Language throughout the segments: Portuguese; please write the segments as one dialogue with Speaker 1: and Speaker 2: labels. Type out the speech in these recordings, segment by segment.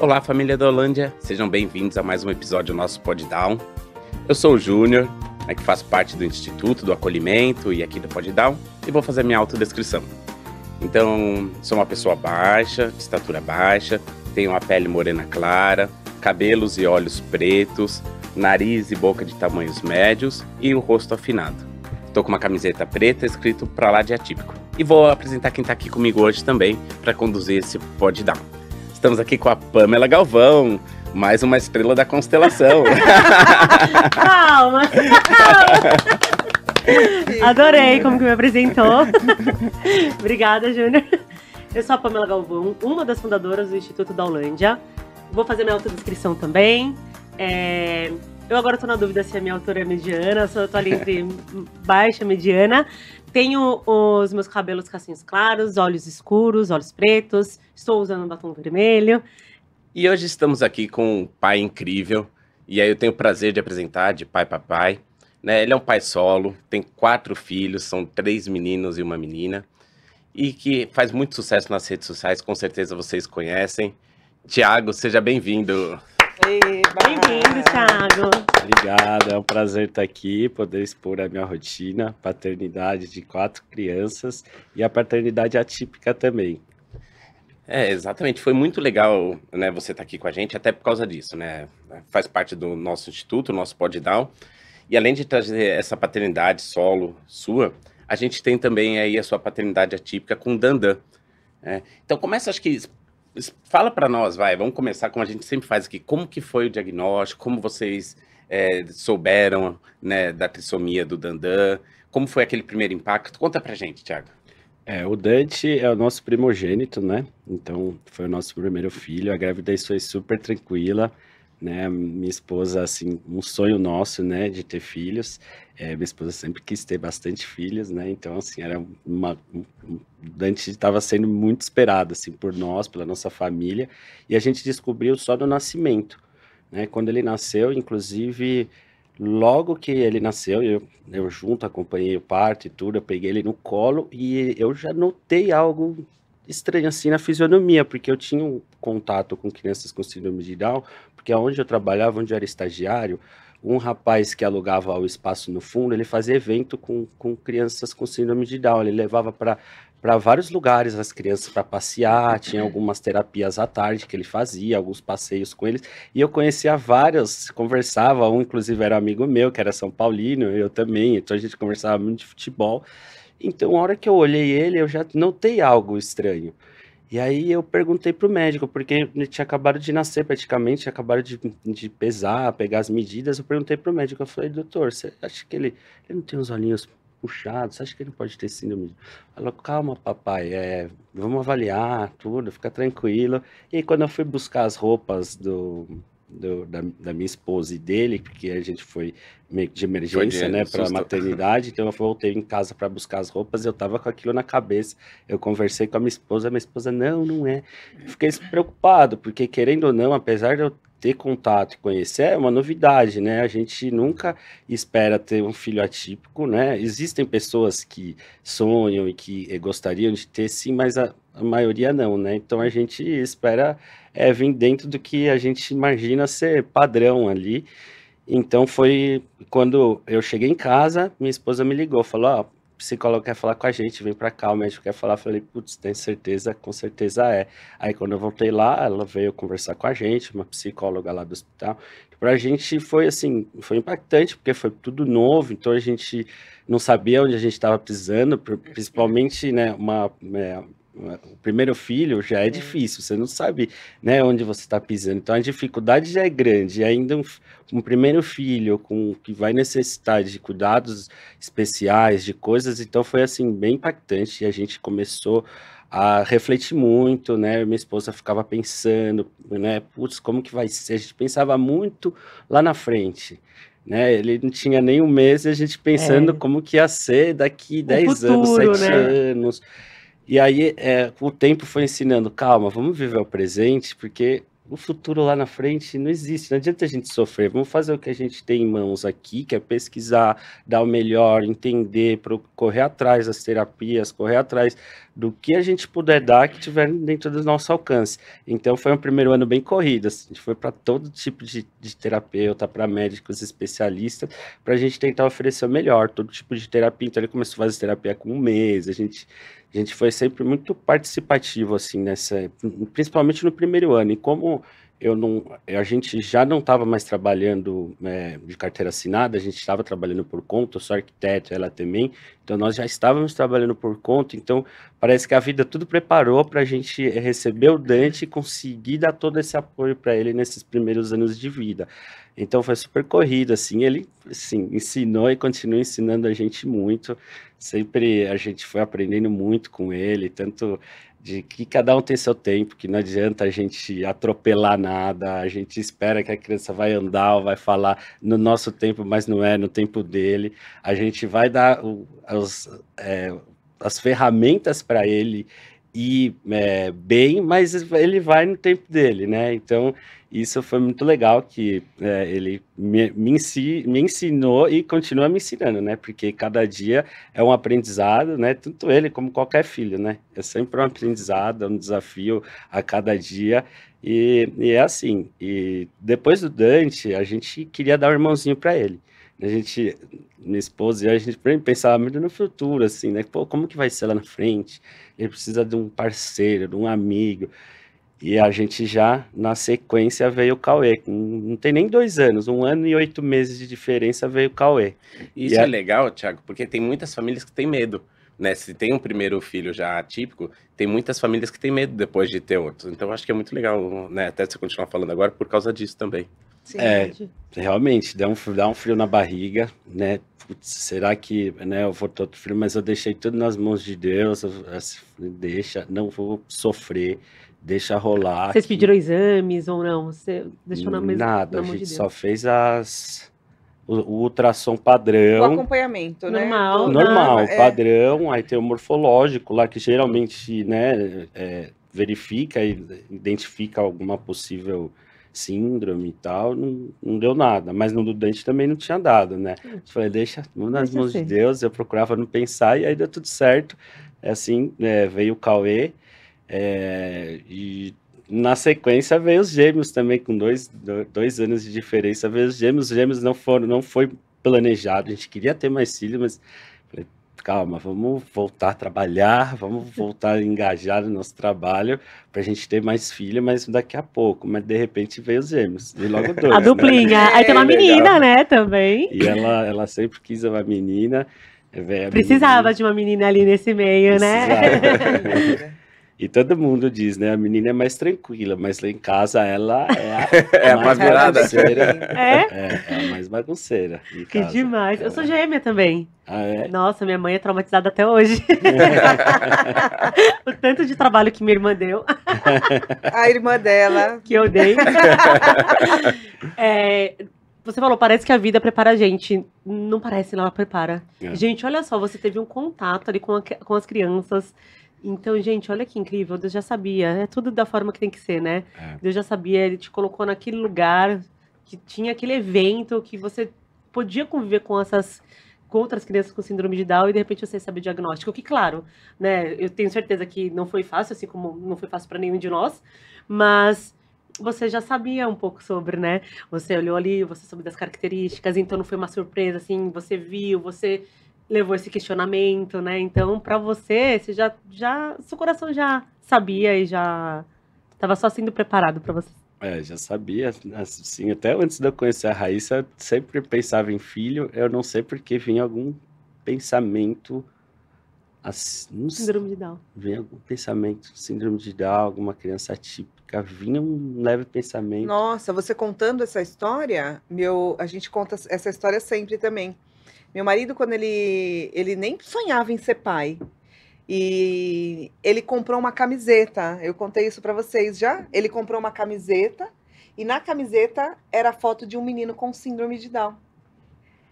Speaker 1: Olá, família da Holândia, sejam bem-vindos a mais um episódio do nosso Pod Down. Eu sou o Júnior, que faço parte do Instituto do Acolhimento e aqui do Pod Down, e vou fazer minha autodescrição. Então, sou uma pessoa baixa, de estatura baixa, tenho uma pele morena clara, cabelos e olhos pretos, nariz e boca de tamanhos médios e o rosto afinado. Estou com uma camiseta preta escrito "Pra lá de atípico". E vou apresentar quem está aqui comigo hoje também para conduzir esse Pod Down. Estamos aqui com a Pamela Galvão, mais uma estrela da constelação.
Speaker 2: Calma! Adorei como que me apresentou. Obrigada, Júnior. Eu sou a Pamela Galvão, uma das fundadoras do Instituto da Holândia. Vou fazer minha autodescrição também. Eu agora estou na dúvida se a minha altura é mediana, se eu estou ali entre baixa e mediana. Tenho os meus cabelos castanhos claros, olhos escuros, olhos pretos. Estou usando um batom vermelho.
Speaker 1: E hoje estamos aqui com um pai incrível. E aí eu tenho o prazer de apresentar de pai papai. Ele é um pai solo, tem 4 filhos, são 3 meninos e uma menina. E que faz muito sucesso nas redes sociais, com certeza vocês conhecem. Tiago, seja bem-vindo.
Speaker 2: Bem-vindo, Thiago.
Speaker 3: Obrigado, é um prazer estar aqui, poder expor a minha rotina, paternidade de 4 crianças e a paternidade atípica também.
Speaker 1: Exatamente, foi muito legal, você estar aqui com a gente, até por causa disso, faz parte do nosso instituto, nosso Pod Down, e além de trazer essa paternidade solo sua, a gente tem também aí a sua paternidade atípica com o Dandan. Então começa, acho que fala para nós, vamos começar como a gente sempre faz aqui, como que foi o diagnóstico, como vocês souberam da trissomia do Dandan, como foi aquele primeiro impacto, conta pra gente, Thiago.
Speaker 3: O Dante é o nosso primogênito, então foi o nosso primeiro filho, a gravidez foi super tranquila, minha esposa, assim, um sonho nosso, de ter filhos, minha esposa sempre quis ter bastante filhos, então, assim, era o Dante estava sendo muito esperado, assim, por nós, pela nossa família, e a gente descobriu só no nascimento, quando ele nasceu, inclusive, logo que ele nasceu, eu junto acompanhei o parto e tudo, eu peguei ele no colo, e eu já notei algo estranho, assim, na fisionomia, porque eu tinha um contato com crianças com síndrome de Down, porque onde eu trabalhava, onde eu era estagiário, um rapaz que alugava o espaço no fundo, ele fazia evento com crianças com síndrome de Down, ele levava para vários lugares as crianças para passear, tinha algumas terapias à tarde que ele fazia, alguns passeios com eles, e eu conhecia vários, conversava, um inclusive era amigo meu, que era São Paulino, eu também, então a gente conversava muito de futebol. Então, a hora que eu olhei ele, eu já notei algo estranho. E aí eu perguntei pro médico, porque ele tinha acabado de nascer praticamente, tinha acabado de pesar, pegar as medidas. Eu perguntei pro médico, eu falei, doutor, você acha que ele não tem os olhinhos puxados? Você acha que ele pode ter síndrome? Ele falou, calma, papai, vamos avaliar tudo, fica tranquilo. E aí, quando eu fui buscar as roupas da minha esposa e dele, porque a gente foi meio que de emergência, para a maternidade, então eu voltei em casa para buscar as roupas, eu tava com aquilo na cabeça, eu conversei com a minha esposa, não é. Eu fiquei preocupado, porque querendo ou não, apesar de eu ter contato e conhecer, é uma novidade, a gente nunca espera ter um filho atípico, existem pessoas que sonham e que gostariam de ter sim, mas a maioria não, então a gente espera vir dentro do que a gente imagina ser padrão ali. Então foi quando eu cheguei em casa, minha esposa me ligou, falou, o psicólogo quer falar com a gente, vem pra cá, o médico quer falar. Falei, putz, tem certeza? Com certeza é. Aí quando eu voltei lá, ela veio conversar com a gente, uma psicóloga lá do hospital. Pra gente foi assim, foi impactante, porque foi tudo novo, então a gente não sabia onde a gente estava pisando, principalmente, o primeiro filho já é difícil, você não sabe, onde você está pisando, então a dificuldade já é grande, e ainda um primeiro filho que vai necessitar de cuidados especiais, de coisas, então foi assim, bem impactante, e a gente começou a refletir muito, minha esposa ficava pensando, putz, como que vai ser, a gente pensava muito lá na frente, ele não tinha nem um mês, e a gente pensando como que ia ser daqui 10 anos, 7 anos. E aí o tempo foi ensinando, calma, vamos viver o presente, porque o futuro lá na frente não existe, não adianta a gente sofrer, vamos fazer o que a gente tem em mãos aqui, que é pesquisar, dar o melhor, entender, correr atrás das terapias, correr atrás do que a gente puder dar, que tiver dentro do nosso alcance. Então foi um primeiro ano bem corrido, assim, a gente foi para todo tipo de terapeuta, para médicos especialistas, para a gente tentar oferecer o melhor, todo tipo de terapia. Então ele começou a fazer terapia com um mês, a gente foi sempre muito participativo, assim, principalmente no primeiro ano. E como a gente já não estava mais trabalhando de carteira assinada, a gente estava trabalhando por conta, eu sou arquiteto, ela também, então nós já estávamos trabalhando por conta, então parece que a vida tudo preparou para a gente receber o Dante e conseguir dar todo esse apoio para ele nesses primeiros anos de vida. Então foi super corrido, assim, ele assim, ensinou e continua ensinando a gente muito, sempre a gente foi aprendendo muito com ele, tanto de que cada um tem seu tempo, que não adianta a gente atropelar nada, a gente espera que a criança vai andar ou vai falar no nosso tempo, mas não é no tempo dele, a gente vai dar as ferramentas para ele ir bem, mas ele vai no tempo dele, né? Então, isso foi muito legal, que ele me ensinou e continua me ensinando, né? Porque cada dia é um aprendizado, né? Tanto ele como qualquer filho, né? É sempre um aprendizado, é um desafio a cada dia. E é assim. E depois do Dante, a gente queria dar um irmãozinho para ele. Minha esposa e a gente pensava muito no futuro, assim, né? Pô, como que vai ser lá na frente? Ele precisa de um parceiro, de um amigo. E a gente já, na sequência, veio o Cauê. Não tem nem 2 anos, 1 ano e 8 meses de diferença veio o Cauê.
Speaker 1: Isso é legal, Thiago, porque tem muitas famílias que têm medo, né? Se tem um primeiro filho já atípico, tem muitas famílias que têm medo depois de ter outro. Então, acho que é muito legal, né? Até você continuar falando agora por causa disso também.
Speaker 2: Sim,
Speaker 3: realmente, dá um frio na barriga, né? Putz, será que, né, eu vou ter outro filho, mas eu deixei tudo nas mãos de Deus, deixa, não vou sofrer, deixa rolar.
Speaker 2: Vocês pediram exames ou não? Você deixou na mesma?
Speaker 3: Nada, a gente só fez o ultrassom padrão.
Speaker 4: O acompanhamento, né?
Speaker 3: Normal, padrão, aí tem o morfológico lá, que geralmente, né, verifica e identifica alguma possível síndrome e tal, não deu nada, mas no do Dante também não tinha dado, né? Eu falei, deixa nas mãos de Deus, eu procurava não pensar, e aí deu tudo certo, assim, veio o Cauê, e na sequência veio os gêmeos também, com 2 anos de diferença, veio os gêmeos não foi planejado, a gente queria ter mais filhos, mas falei, calma, vamos voltar a trabalhar, vamos voltar a engajar no nosso trabalho para a gente ter mais filho, mas daqui a pouco. Mas de repente veio os gêmeos, e logo 2.
Speaker 2: A duplinha. Aí tem uma menina, né, também.
Speaker 3: E ela sempre quis uma menina.
Speaker 2: Precisava de uma menina ali nesse meio, né?
Speaker 3: E todo mundo diz, né? A menina é mais tranquila, mas lá em casa ela
Speaker 1: é a mais
Speaker 3: bagunceira.
Speaker 2: É
Speaker 3: a mais bagunceira.
Speaker 2: Que casa. Demais. Eu sou gêmea também.
Speaker 3: Ah, é?
Speaker 2: Nossa, minha mãe é traumatizada até hoje. O tanto de trabalho que minha irmã deu.
Speaker 4: A irmã dela.
Speaker 2: Que eu dei. Você falou, parece que a vida prepara a gente. Não parece, ela prepara. Gente, olha só, você teve um contato ali com as crianças. Então, gente, olha que incrível, Deus já sabia, é tudo da forma que tem que ser, né? Deus já sabia, ele te colocou naquele lugar, que tinha aquele evento, que você podia conviver com outras crianças com síndrome de Down, e de repente você sabe o diagnóstico, que claro, né, eu tenho certeza que não foi fácil, assim como não foi fácil para nenhum de nós, mas você já sabia um pouco sobre, né? Você olhou ali, você soube das características, então não foi uma surpresa, assim, você viu, você levou esse questionamento, né? Então, para você seu coração já sabia e já estava só sendo preparado para você.
Speaker 3: Já sabia, assim, até antes de eu conhecer a Raíssa, eu sempre pensava em filho, eu não sei porque vinha algum pensamento, assim,
Speaker 2: síndrome de Down.
Speaker 3: Vinha algum pensamento, síndrome de Down, alguma criança atípica, vinha um leve pensamento.
Speaker 4: Nossa, você contando essa história, a gente conta essa história sempre também. Meu marido, quando ele nem sonhava em ser pai, e ele comprou uma camiseta, eu contei isso para vocês já, ele comprou uma camiseta, e na camiseta era a foto de um menino com síndrome de Down.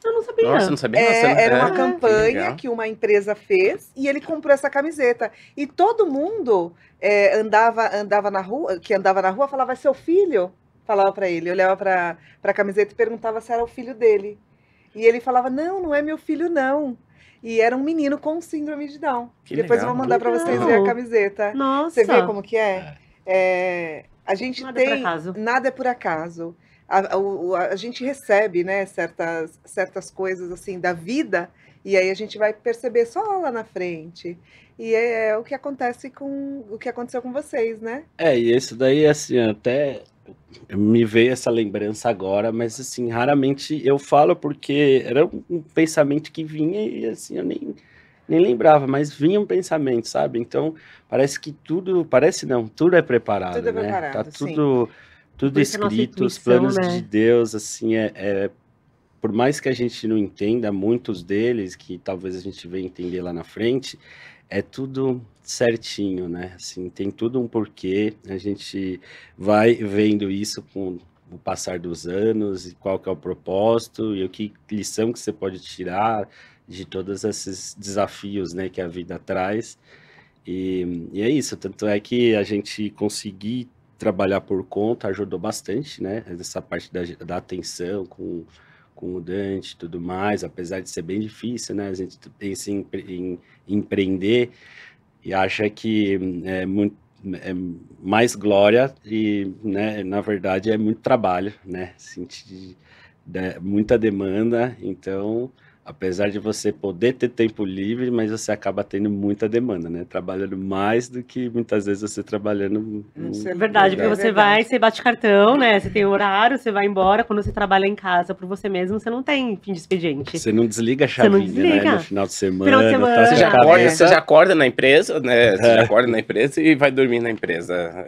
Speaker 2: Eu não sabia.
Speaker 1: Nossa, não sabia. Nossa,
Speaker 4: Era uma
Speaker 1: que
Speaker 4: campanha
Speaker 1: legal.
Speaker 4: que uma empresa fez e ele comprou essa camiseta. E todo mundo andava na rua, falava, seu filho? Falava para ele. Eu olhava para a camiseta e perguntava se era o filho dele. E ele falava, não é meu filho, não. E era um menino com síndrome de Down.
Speaker 1: Que
Speaker 4: Depois
Speaker 1: legal.
Speaker 4: eu vou mandar para vocês
Speaker 2: Legal.
Speaker 4: ver a camiseta.
Speaker 2: Nossa.
Speaker 4: Você vê como que é? A gente
Speaker 2: Nada é por
Speaker 4: tem...
Speaker 2: acaso.
Speaker 4: Nada é por acaso. A gente recebe, né, certas coisas assim da vida, e aí a gente vai perceber só lá na frente. E é o que aconteceu com vocês, né?
Speaker 3: E isso daí, assim, até me veio essa lembrança agora, mas, assim, raramente eu falo porque era um pensamento que vinha e, assim, eu nem lembrava, mas vinha um pensamento, sabe? Então, parece que tudo é preparado,
Speaker 4: Tudo é
Speaker 3: né?
Speaker 4: preparado,
Speaker 3: Tá
Speaker 4: sim.
Speaker 3: tudo
Speaker 2: Por isso a nossa
Speaker 3: escrito, os
Speaker 2: intuição,
Speaker 3: planos
Speaker 2: né?
Speaker 3: de Deus, assim, por mais que a gente não entenda muitos deles, que talvez a gente venha entender lá na frente, é tudo certinho, né? Assim, tem tudo um porquê, a gente vai vendo isso com o passar dos anos, e qual que é o propósito, e que lição que você pode tirar de todos esses desafios, né, que a vida traz. E é isso, tanto é que a gente conseguir trabalhar por conta ajudou bastante, né? Essa parte da atenção com o Dante e tudo mais, apesar de ser bem difícil, né? A gente pensa em empreender e acha que é mais glória e, né, na verdade, é muito trabalho, né? Muita demanda, então... Apesar de você poder ter tempo livre, mas você acaba tendo muita demanda, né? Trabalhando mais do que muitas vezes você trabalhando...
Speaker 2: É verdade, porque você vai, você bate cartão, né? Você tem horário, você vai embora. Quando você trabalha em casa por você mesmo, você não tem fim de expediente.
Speaker 3: Você não desliga a chavinha,
Speaker 2: desliga.
Speaker 3: né? No final de semana.
Speaker 2: Final de semana.
Speaker 3: Tá
Speaker 1: Você já,
Speaker 3: com a
Speaker 1: acorda,
Speaker 3: cabeça-
Speaker 1: você já acorda na empresa, né? Você já acorda na empresa e vai dormir na empresa.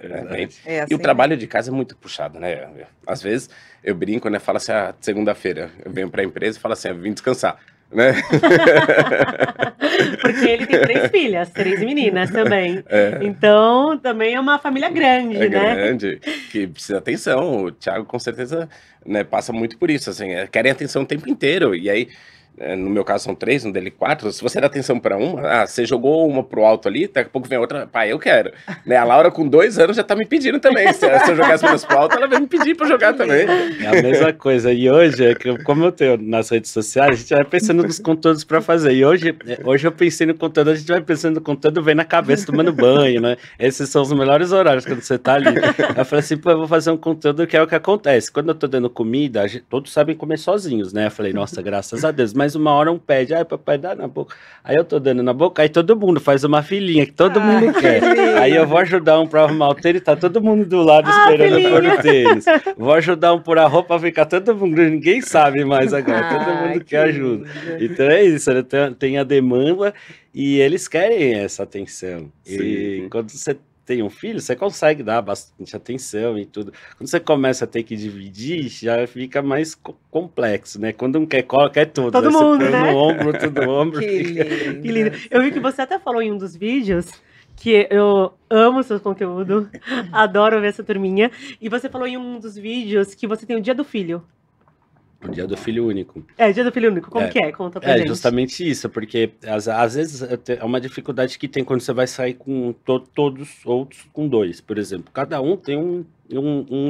Speaker 1: E
Speaker 4: assim
Speaker 1: o trabalho de casa é muito puxado, né? Às vezes eu brinco, né? Falo assim, segunda-feira eu venho pra empresa e falo assim, eu vim descansar, né?
Speaker 2: Porque ele tem 3 filhas, 3 meninas também. Então, também é uma família grande,
Speaker 1: É
Speaker 2: né?
Speaker 1: grande, que precisa de atenção. O Thiago, com certeza, né, passa muito por isso, assim, querem atenção o tempo inteiro. E aí, no meu caso são 3, no dele 4. Se você dá atenção pra uma, você jogou uma pro alto ali, daqui a pouco vem outra, pai, eu quero. Né, a Laura, com 2 anos, já tá me pedindo também. Se eu jogar as minhas pro alto, ela vai me pedir pra jogar também.
Speaker 3: É a mesma coisa. E hoje, como eu tenho nas redes sociais, a gente vai pensando nos conteúdos para fazer. E hoje eu pensei no conteúdo, a gente vai pensando no conteúdo, vem na cabeça tomando banho, né? Esses são os melhores horários quando você tá ali. Eu falei assim, pô, eu vou fazer um conteúdo que é o que acontece. Quando eu tô dando comida, todos sabem comer sozinhos, né? Eu falei, nossa, graças a Deus. Mas uma hora um pede, papai, dá na boca. Aí eu tô dando na boca, aí todo mundo faz uma filinha que todo mundo quer. Aí eu vou ajudar um pra arrumar o tênis, tá todo mundo do lado esperando
Speaker 2: filhinha.
Speaker 3: pôr o tênis. Vou ajudar um por a roupa, ficar todo mundo, ninguém sabe mais agora, todo
Speaker 4: Ai,
Speaker 3: mundo
Speaker 4: que
Speaker 3: quer ajuda.
Speaker 4: lindo.
Speaker 3: Então é isso, né? Tem a demanda e eles querem essa atenção.
Speaker 1: Sim.
Speaker 3: E quando você tem um filho, você consegue dar bastante atenção e tudo. Quando você começa a ter que dividir, já fica mais complexo, né? Quando um quer tudo.
Speaker 2: Todo
Speaker 3: Aí você
Speaker 2: mundo,
Speaker 3: põe
Speaker 2: né?
Speaker 3: no ombro, tudo no ombro.
Speaker 4: Que
Speaker 3: fica-
Speaker 4: lindo.
Speaker 2: Que lindo. Eu vi que você até falou em um dos vídeos que eu amo seu conteúdo, adoro ver essa turminha. E você falou em um dos vídeos que você tem o Dia do Filho.
Speaker 3: O dia do filho único.
Speaker 2: Dia do Filho Único. Como que é? Conta pra gente.
Speaker 3: Justamente isso, porque às vezes é uma dificuldade que tem quando você vai sair com todos outros com 2, por exemplo. Cada um tem um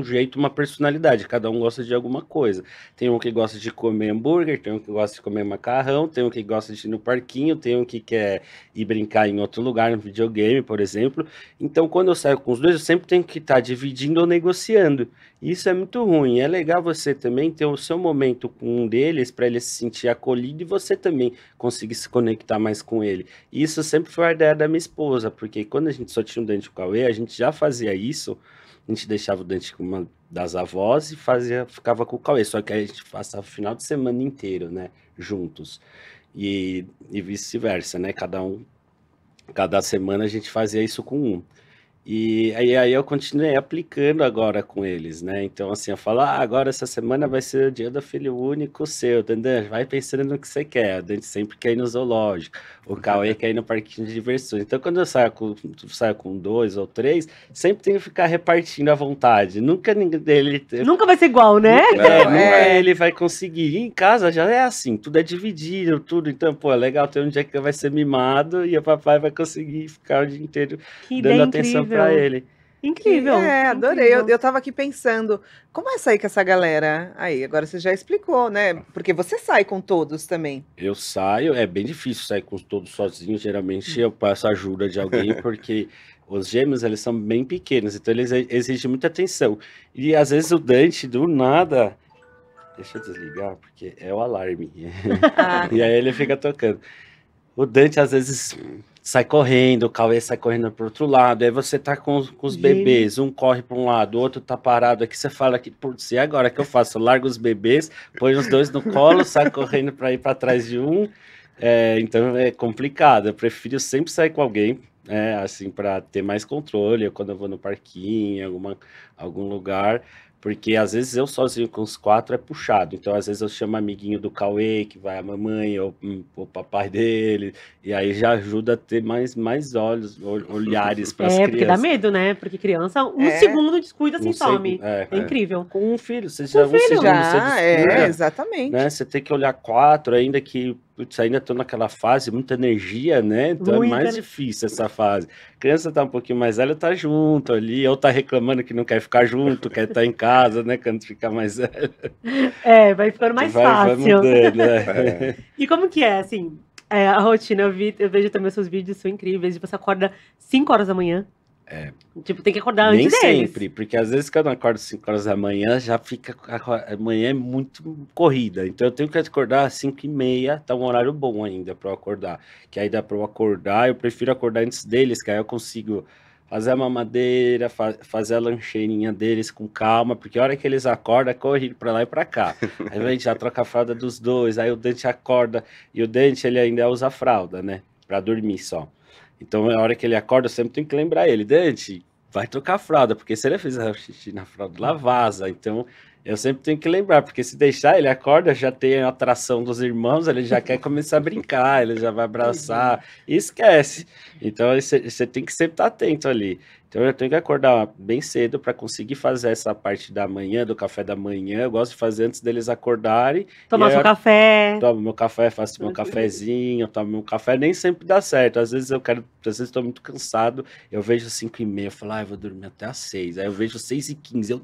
Speaker 3: jeito, uma personalidade, cada um gosta de alguma coisa. Tem um que gosta de comer hambúrguer, tem um que gosta de comer macarrão, tem um que gosta de ir no parquinho, tem um que quer ir brincar em outro lugar, no videogame, por exemplo. Então, quando eu saio com os 2, eu sempre tenho que estar dividindo ou negociando. Isso é muito ruim. É legal você também ter o seu momento com um deles para ele se sentir acolhido e você também conseguir se conectar mais com ele. E isso sempre foi a ideia da minha esposa, porque quando a gente só tinha o Dante e o Cauê, a gente já fazia isso. A gente deixava o Dante com uma das avós e ficava com o Cauê. Só que aí a gente passava o final de semana inteiro, né? Juntos. E vice-versa, né? Cada semana a gente fazia isso com um. E aí eu continuei aplicando agora com eles, né? Então, assim, eu falo, agora essa semana vai ser o dia do filho único seu, entendeu? Vai pensando no que você quer. A gente sempre quer ir no zoológico, o Cauê quer ir no parquinho de diversões. Então, quando eu saio com 2 ou 3, sempre tenho que ficar repartindo à vontade. Nunca ninguém dele.
Speaker 2: Nunca vai ser igual, né?
Speaker 3: Nunca ele vai conseguir. E em casa já é assim, tudo é dividido, tudo. Então, pô, é legal ter um dia que vai ser mimado e o papai vai conseguir ficar o dia inteiro
Speaker 2: Que ideia
Speaker 3: dando atenção
Speaker 2: incrível.
Speaker 3: pra ele.
Speaker 2: Incrível.
Speaker 4: Adorei.
Speaker 2: incrível.
Speaker 4: Eu tava aqui pensando, como é sair com essa galera? Aí, agora você já explicou, né? Porque você sai com todos também.
Speaker 3: Eu saio, é bem difícil sair com todos sozinho. Geralmente eu peço ajuda de alguém, porque os gêmeos, eles são bem pequenos, então eles exigem muita atenção. E às vezes o Dante, do nada. Deixa eu desligar, porque é o alarme.
Speaker 4: Ah,
Speaker 3: E aí ele fica tocando. O Dante às vezes sai correndo, o Cauê sai correndo pro outro lado, aí você tá com os bebês, um corre para um lado, o outro tá parado aqui, você fala que, putz, e agora o que eu faço? Eu largo os bebês, põe os dois no colo, sai correndo para ir para trás de um, então é complicado, eu prefiro sempre sair com alguém, assim, para ter mais controle, quando eu vou no parquinho, algum lugar, porque às vezes eu sozinho com os 4 é puxado. Então, às vezes eu chamo amiguinho do Cauê, que vai a mamãe ou o papai dele, e aí já ajuda a ter mais olhares para as crianças.
Speaker 2: Porque dá medo, né? Porque criança, um
Speaker 4: É.
Speaker 2: segundo descuida, assim, some. É incrível.
Speaker 3: Com um filho, você
Speaker 2: Com
Speaker 3: já
Speaker 2: um filho.
Speaker 3: segundo, você descuida,
Speaker 4: exatamente.
Speaker 3: né? Você tem que olhar 4, ainda que putz, ainda tô naquela fase, muita energia, né? Então é mais difícil essa fase. A criança tá um pouquinho mais velha, tá junto ali, ou tá reclamando que não quer ficar junto, quer estar em casa, né? Quando ficar mais velho.
Speaker 2: Vai ficando mais
Speaker 3: Vai
Speaker 2: fácil.
Speaker 3: mudando, né?
Speaker 2: E como que é, assim, a rotina? Eu vejo também seus vídeos, são incríveis. Você acorda 5 horas da manhã. Tipo, tem que acordar
Speaker 3: Nem
Speaker 2: antes deles.
Speaker 3: sempre, porque às vezes quando eu acordo 5 horas da manhã, já fica. Amanhã é muito corrida. Então eu tenho que acordar às 5h30, tá um horário bom ainda para eu acordar. Que aí dá para eu acordar, eu prefiro acordar antes deles, que aí eu consigo fazer a mamadeira, fazer a lancheirinha deles com calma, porque a hora que eles acordam, é correr para lá e para cá. Aí a gente já troca a fralda dos dois, aí o Dante acorda, e o Dante ele ainda usa a fralda, né? Para dormir só. Então, a hora que ele acorda, eu sempre tenho que lembrar ele, Dante, vai trocar a fralda, porque se ele fizer xixi na fralda, lá vaza. Então, eu sempre tenho que lembrar, porque se deixar, ele acorda, já tem a atração dos irmãos, ele já quer começar a brincar, ele já vai abraçar, e esquece. Então, você tem que sempre estar atento ali. Então, eu tenho que acordar bem cedo para conseguir fazer essa parte da manhã, do café da manhã. Eu gosto de fazer antes deles acordarem.
Speaker 2: Tomar seu café.
Speaker 3: Tomo meu café, faço meu cafezinho, tomo meu café. Nem sempre dá certo. Às vezes estou muito cansado. Eu vejo 5h30, eu falo, eu vou dormir até às 6. Aí eu vejo 6h15,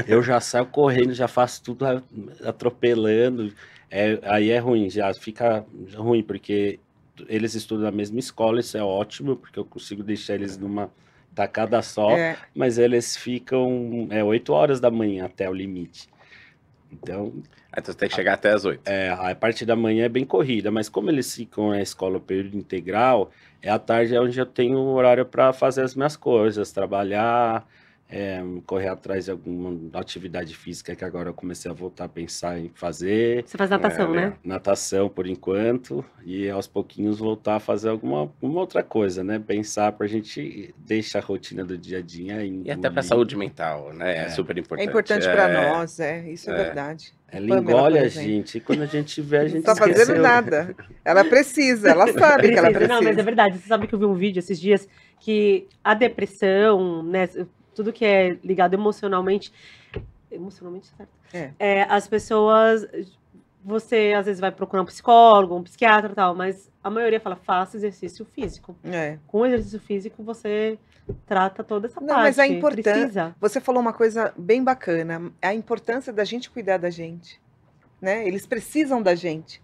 Speaker 3: eu já saio correndo, já faço tudo atropelando. Aí é ruim, já fica ruim, porque eles estudam na mesma escola, isso é ótimo, porque eu consigo deixar eles numa tacada só, mas eles ficam 8 horas da manhã até o limite. Então,
Speaker 1: você tem que chegar até as 8.
Speaker 3: A parte da manhã é bem corrida, mas como eles ficam na escola período integral, à tarde é onde eu tenho horário para fazer as minhas coisas, trabalhar, correr atrás de alguma atividade física que agora eu comecei a voltar a pensar em fazer.
Speaker 2: Você faz natação, né?
Speaker 3: Natação por enquanto, e aos pouquinhos voltar a fazer alguma outra coisa, né? Pensar pra gente deixar a rotina do dia a dia.
Speaker 1: E até pra saúde mental, né? É super importante.
Speaker 4: É importante pra nós, isso é verdade.
Speaker 3: Ela engole a gente, e quando a gente vê, a gente
Speaker 4: não tá fazendo nada. Ela precisa, ela sabe que ela precisa.
Speaker 2: Não, mas é verdade. Você sabe que eu vi um vídeo esses dias que a depressão, né? Tudo que é ligado emocionalmente certo? As pessoas, você às vezes vai procurar um psicólogo, um psiquiatra e tal, mas a maioria fala, faça exercício físico. Com o exercício físico você trata toda essa parte.
Speaker 4: Não, mas é importante. Você falou uma coisa bem bacana, a importância da gente cuidar da gente, né? Eles precisam da gente.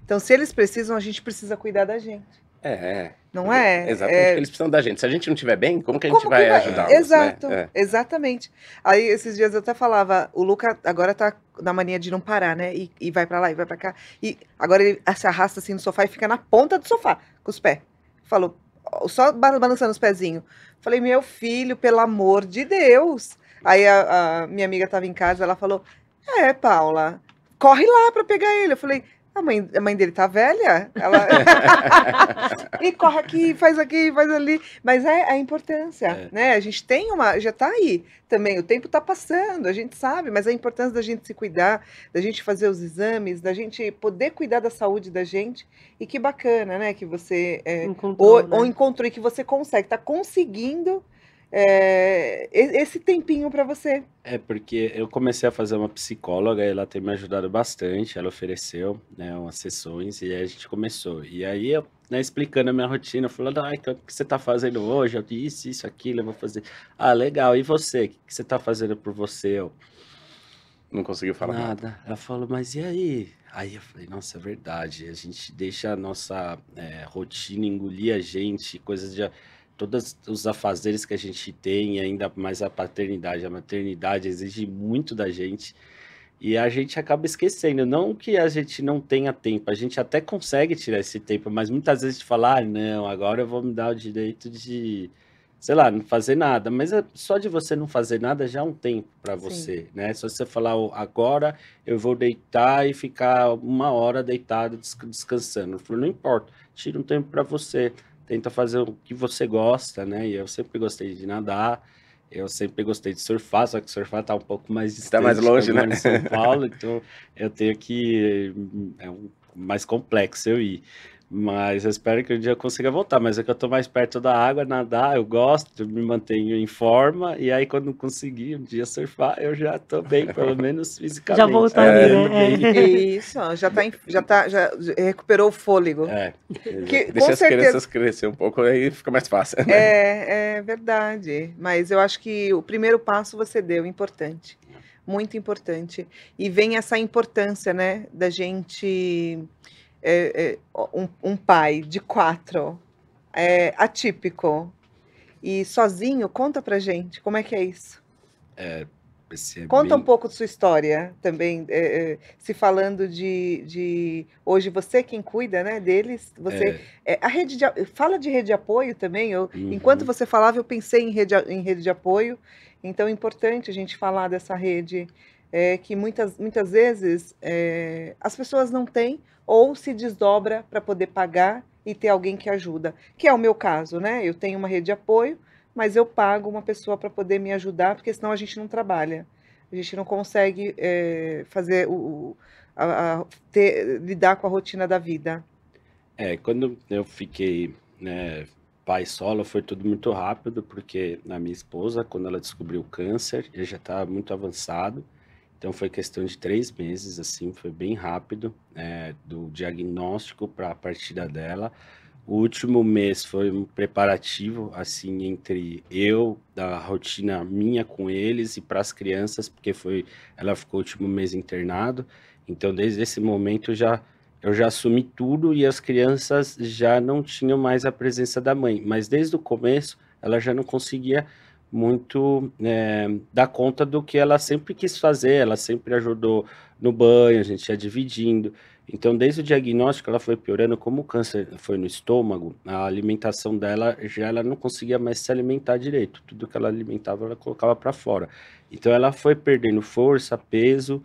Speaker 4: Então, se eles precisam, a gente precisa cuidar da gente. Não é?
Speaker 1: Exatamente, porque eles precisam da gente. Se a gente não estiver bem, como que a gente vai ajudá-los?
Speaker 4: Exato, exatamente. Aí, esses dias eu até falava, o Luca agora tá na mania de não parar, né? E vai pra lá, e vai pra cá. E agora ele se arrasta assim no sofá e fica na ponta do sofá, com os pés. Falou, só balançando os pezinhos. Falei, meu filho, pelo amor de Deus. Aí a minha amiga tava em casa, ela falou, Paula, corre lá pra pegar ele. Eu falei, A mãe dele tá velha, ela e corre aqui, faz ali, mas é a importância, né? A gente tem já tá aí também, o tempo tá passando, a gente sabe, mas a importância da gente se cuidar, da gente fazer os exames, da gente poder cuidar da saúde da gente, e que bacana, né? Que você ou encontrou e que você tá conseguindo esse tempinho para você.
Speaker 3: Porque eu comecei a fazer uma psicóloga, ela tem me ajudado bastante, ela ofereceu, né, umas sessões, e aí a gente começou. E aí eu, né, explicando a minha rotina, falando, o que você tá fazendo hoje? Eu disse isso, aquilo, eu vou fazer. Ah, legal, e você? O que você tá fazendo por você? Eu,
Speaker 1: não conseguiu falar nada.
Speaker 3: Ela falou, mas e aí? Aí eu falei, nossa, é verdade, a gente deixa a nossa rotina engolir a gente, coisas de... Todos os afazeres que a gente tem, ainda mais a paternidade, a maternidade exige muito da gente, e a gente acaba esquecendo, não que a gente não tenha tempo, a gente até consegue tirar esse tempo, mas muitas vezes a gente fala, não, agora eu vou me dar o direito de, sei lá, não fazer nada, mas só de você não fazer nada já é um tempo para você, né? Se você falar, agora eu vou deitar e ficar 1 hora deitado descansando, eu falo, não importa, tira um tempo para você, tenta fazer o que você gosta, né? E eu sempre gostei de nadar, eu sempre gostei de surfar, só que surfar tá um pouco mais distante.
Speaker 1: Tá mais longe, né?
Speaker 3: Em São Paulo, então eu tenho que... mais complexo eu ir. Mas eu espero que um dia eu consiga voltar. Mas é que eu tô mais perto da água, nadar, eu gosto, me mantenho em forma. E aí, quando conseguir um dia surfar, eu já tô bem, pelo menos fisicamente.
Speaker 2: Já voltaria, né?
Speaker 4: Isso, já recuperou o fôlego.
Speaker 1: Deixa as crianças crescer um pouco, aí fica mais fácil. Né?
Speaker 4: É verdade. Mas eu acho que o primeiro passo você deu, importante. Muito importante. E vem essa importância, né, da gente... um pai de 4, atípico e sozinho, conta pra gente, como é que é isso? Conta um pouco de sua história também, se falando de hoje você quem cuida, né, deles, você fala de rede de apoio também, enquanto você falava eu pensei em rede de apoio, então é importante a gente falar dessa rede, que muitas vezes as pessoas não têm ou se desdobra para poder pagar e ter alguém que ajuda, que é o meu caso, né? Eu tenho uma rede de apoio, mas eu pago uma pessoa para poder me ajudar, porque senão a gente não trabalha, a gente não consegue fazer lidar com a rotina da vida.
Speaker 3: Quando eu fiquei, né, pai solo, foi tudo muito rápido, porque a minha esposa, quando ela descobriu o câncer, ele já estava muito avançado. Então foi questão de 3 meses, assim, foi bem rápido, do diagnóstico para a partida dela. O último mês foi um preparativo, assim, entre eu, da rotina minha com eles e para as crianças, porque ela ficou o último mês internado. Então desde esse momento eu já assumi tudo e as crianças já não tinham mais a presença da mãe. Mas desde o começo ela já não conseguia muito dar conta do que ela sempre quis fazer, ela sempre ajudou no banho, a gente ia dividindo. Então, desde o diagnóstico, ela foi piorando, como o câncer foi no estômago, a alimentação dela, ela não conseguia mais se alimentar direito, tudo que ela alimentava, ela colocava para fora. Então, ela foi perdendo força, peso,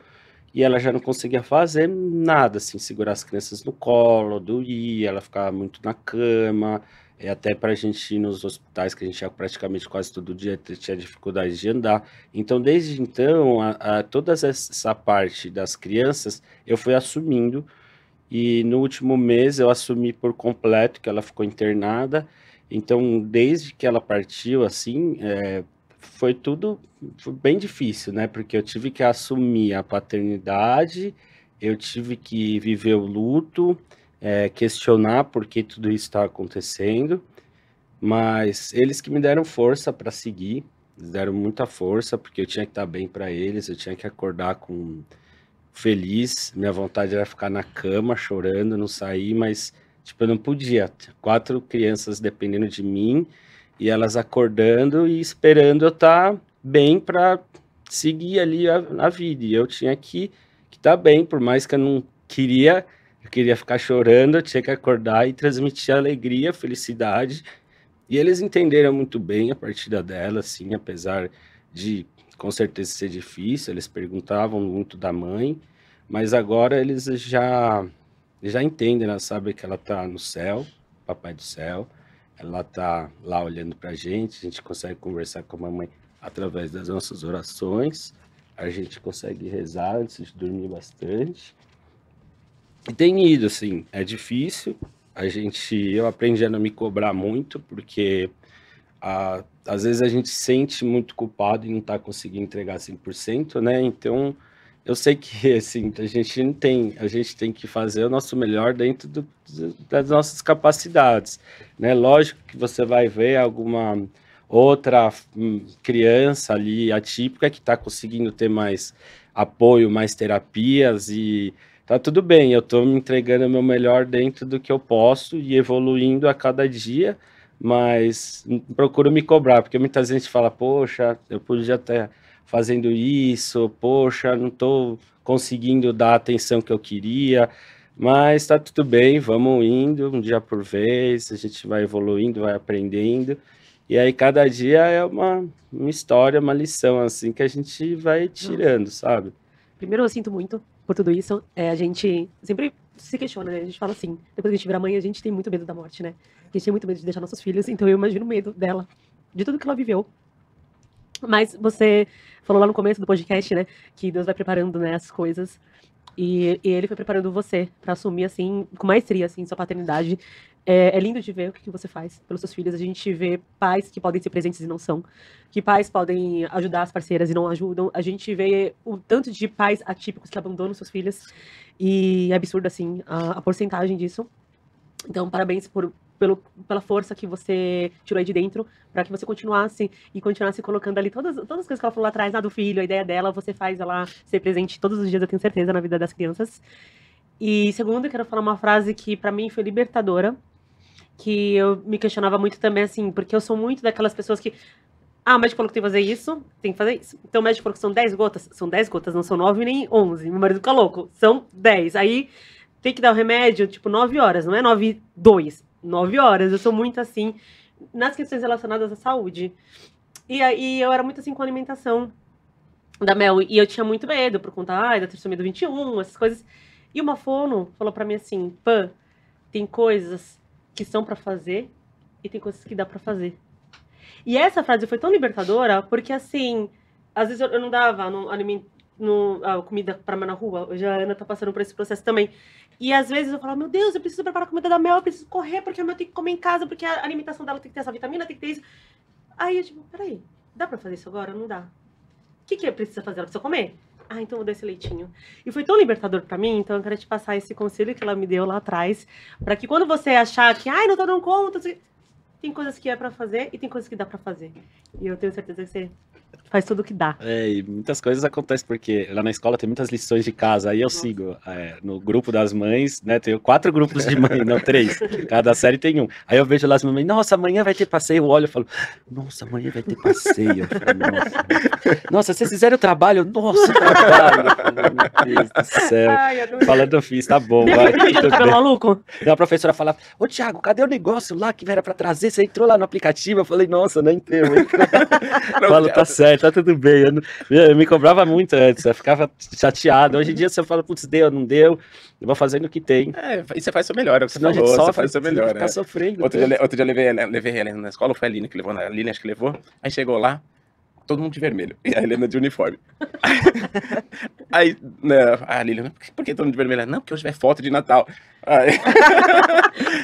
Speaker 3: e ela já não conseguia fazer nada, assim, segurar as crianças no colo, doía, ela ficava muito na cama, até para a gente ir nos hospitais, que a gente ia praticamente quase todo dia, tinha dificuldade de andar. Então, desde então, toda essa parte das crianças, eu fui assumindo, e no último mês eu assumi por completo, que ela ficou internada. Então, desde que ela partiu, assim, foi bem difícil, né? Porque eu tive que assumir a paternidade, eu tive que viver o luto, questionar por que tudo isso está acontecendo, mas eles que me deram força para seguir, eles deram muita força, porque eu tinha que estar bem para eles, eu tinha que acordar feliz, minha vontade era ficar na cama chorando, não sair, mas tipo, eu não podia, 4 crianças dependendo de mim, e elas acordando e esperando eu estar bem para seguir ali a vida, e eu tinha que estar bem, por mais que eu queria ficar chorando, eu tinha que acordar e transmitir alegria, felicidade. E eles entenderam muito bem a partida dela, assim, apesar de, com certeza, ser difícil. Eles perguntavam muito da mãe, mas agora eles já já entendem, ela sabe que ela tá no céu, papai do céu, ela tá lá olhando pra gente, a gente consegue conversar com a mamãe através das nossas orações, a gente consegue rezar antes de dormir bastante. E tem ido, assim, é difícil, eu aprendi a não me cobrar muito, porque às vezes a gente se sente muito culpado e não tá conseguindo entregar 100%, né? Então, eu sei que, assim, a gente tem que fazer o nosso melhor dentro das nossas capacidades, né? Lógico que você vai ver alguma outra criança ali atípica que está conseguindo ter mais apoio, mais terapias e tá tudo bem, eu estou me entregando o meu melhor dentro do que eu posso e evoluindo a cada dia, mas procuro me cobrar, porque muitas vezes a gente fala, poxa, eu podia estar fazendo isso, poxa, não estou conseguindo dar a atenção que eu queria, mas tá tudo bem, vamos indo, um dia por vez, a gente vai evoluindo, vai aprendendo, e aí cada dia é uma história, uma lição, assim, que a gente vai tirando, sabe?
Speaker 2: Primeiro, eu sinto muito por tudo isso. A gente sempre se questiona, né? A gente fala assim, depois que a gente vira mãe, a gente tem muito medo da morte, né? A gente tem muito medo de deixar nossos filhos, então eu imagino o medo dela, de tudo que ela viveu. Mas você falou lá no começo do podcast, né, que Deus vai preparando, né, as coisas. E ele foi preparando você para assumir, assim, com maestria, assim, sua paternidade. É lindo de ver o que você faz pelos seus filhos. A gente vê pais que podem ser presentes e não são. Que pais podem ajudar as parceiras e não ajudam. A gente vê o tanto de pais atípicos que abandonam seus filhos. E é absurdo, assim, a porcentagem disso. Então, parabéns pela força que você tirou aí de dentro, para que você continuasse colocando ali todas as coisas que ela falou lá atrás, do filho, a ideia dela, você faz ela ser presente todos os dias, eu tenho certeza, na vida das crianças. E segundo, eu quero falar uma frase que para mim foi libertadora, que eu me questionava muito também, assim, porque eu sou muito daquelas pessoas que o médico falou que tem que fazer isso, tem que fazer isso. Então o médico falou que são 10 gotas, são 10 gotas, não são 9 nem 11. Meu marido fica louco, são 10. Aí tem que dar o remédio, tipo, 9 horas, não é 9, 2. 9 horas. Eu sou muito assim nas questões relacionadas à saúde. E aí eu era muito assim com a alimentação da Mel. E eu tinha muito medo por conta da trissomia do 21, essas coisas. E uma fono falou pra mim assim, Pã, tem coisas que são pra fazer e tem coisas que dá pra fazer. E essa frase foi tão libertadora, porque assim, às vezes eu não dava comida pra mãe na rua. Hoje a Ana tá passando por esse processo também. E às vezes eu falava, meu Deus, eu preciso preparar a comida da Mel, eu preciso correr, porque a Mel tem que comer em casa, porque a alimentação dela tem que ter essa vitamina, tem que ter isso. Aí eu tipo, peraí, dá pra fazer isso agora? Não dá. O que precisa fazer? Ela precisa comer? Então eu vou dar esse leitinho. E foi tão libertador pra mim, então eu quero te passar esse conselho que ela me deu lá atrás, pra que quando você achar que, não tô dando conta, tem coisas que é pra fazer e tem coisas que dá pra fazer. E eu tenho certeza que você faz tudo o que dá.
Speaker 3: E muitas coisas acontecem, porque lá na escola tem muitas lições de casa, aí eu sigo no grupo das mães, né, tenho 4 grupos de mãe, não 3, cada série tem um. Aí eu vejo lá as mamães, nossa, amanhã vai ter passeio, eu olho e falo, nossa, amanhã vai ter passeio. Eu falo, nossa, vocês fizeram o trabalho? Nossa, trabalho. Eu falo, meu Deus do céu. Falando, eu fiz, tá bom, vai.
Speaker 2: Tá maluco?
Speaker 3: Não, a professora falava, ô Thiago, cadê o negócio lá que era pra trazer? Você entrou lá no aplicativo? Eu falei, nossa, não entrei. Falo, tá certo, tá tudo bem. Eu me cobrava muito antes, eu ficava chateado. Hoje em dia, se eu falo, putz, deu, não deu, eu vou fazendo o que tem.
Speaker 1: E você faz o seu melhor, é o que você
Speaker 3: Senão
Speaker 1: falou,
Speaker 3: a gente sofre,
Speaker 1: você faz o seu melhor.
Speaker 3: Tá sofrendo.
Speaker 1: Outro dia eu levei a Helena na escola, foi a Aline que levou, a Aline acho que levou, aí chegou lá, todo mundo de vermelho, e a Helena de uniforme. Aí né, a Lilian, por que todo mundo de vermelho? Não, porque hoje vai foto de Natal.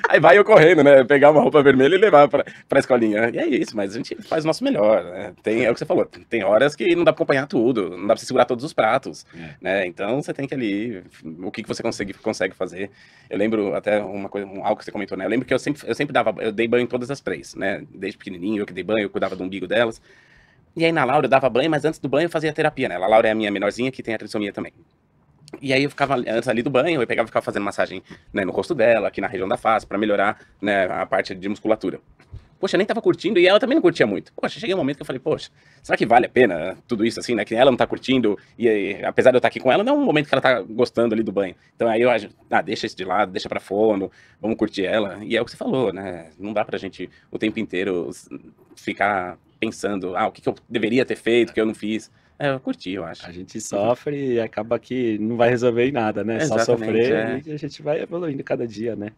Speaker 1: Aí vai eu correndo, né? Pegar uma roupa vermelha e levar pra escolinha. E é isso, mas a gente faz o nosso melhor, né? É o que você falou, tem horas que não dá pra acompanhar tudo, não dá pra segurar todos os pratos, né? Então você tem que ali, o que você consegue fazer. Eu lembro até algo que você comentou, né? Eu lembro que eu sempre eu dei banho em todas as 3, né? Desde pequenininho, eu que dei banho, eu cuidava do umbigo delas. E aí na Laura eu dava banho, mas antes do banho eu fazia terapia, né? A Laura é a minha menorzinha que tem a trissomia também. E aí eu ficava, antes ali do banho, eu ficava fazendo massagem, né, no rosto dela, aqui na região da face, pra melhorar, né, a parte de musculatura. Poxa, eu nem tava curtindo e ela também não curtia muito. Poxa, cheguei um momento que eu falei, poxa, será que vale a pena tudo isso assim, né? Que ela não tá curtindo e apesar de eu estar aqui com ela, não é um momento que ela tá gostando ali do banho. Então aí eu acho, deixa isso de lado, deixa pra fono, vamos curtir ela. E é o que você falou, né? Não dá pra gente o tempo inteiro ficar pensando, o que eu deveria ter feito, que eu não fiz. eu curti, eu acho.
Speaker 3: A gente sofre e acaba que não vai resolver em nada, né? Só
Speaker 1: Exatamente,
Speaker 3: sofrer e a gente vai evoluindo cada dia, né?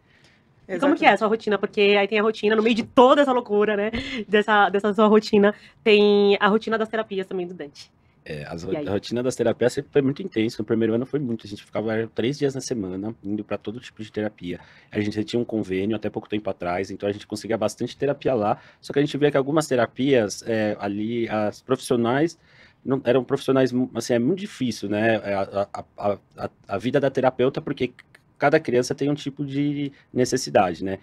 Speaker 2: E como que é a sua rotina? Porque aí tem a rotina, no meio de toda essa loucura, né? Dessa sua rotina, tem a rotina das terapias também do Dante.
Speaker 3: A rotina das terapias sempre foi muito intensa. No primeiro ano foi muito. A gente ficava 3 dias na semana, indo para todo tipo de terapia. A gente tinha um convênio até pouco tempo atrás, então a gente conseguia bastante terapia lá. Só que a gente via que algumas terapias ali, as profissionais, não, eram profissionais, assim, é muito difícil, né? A vida da terapeuta, porque cada criança tem um tipo de necessidade, né?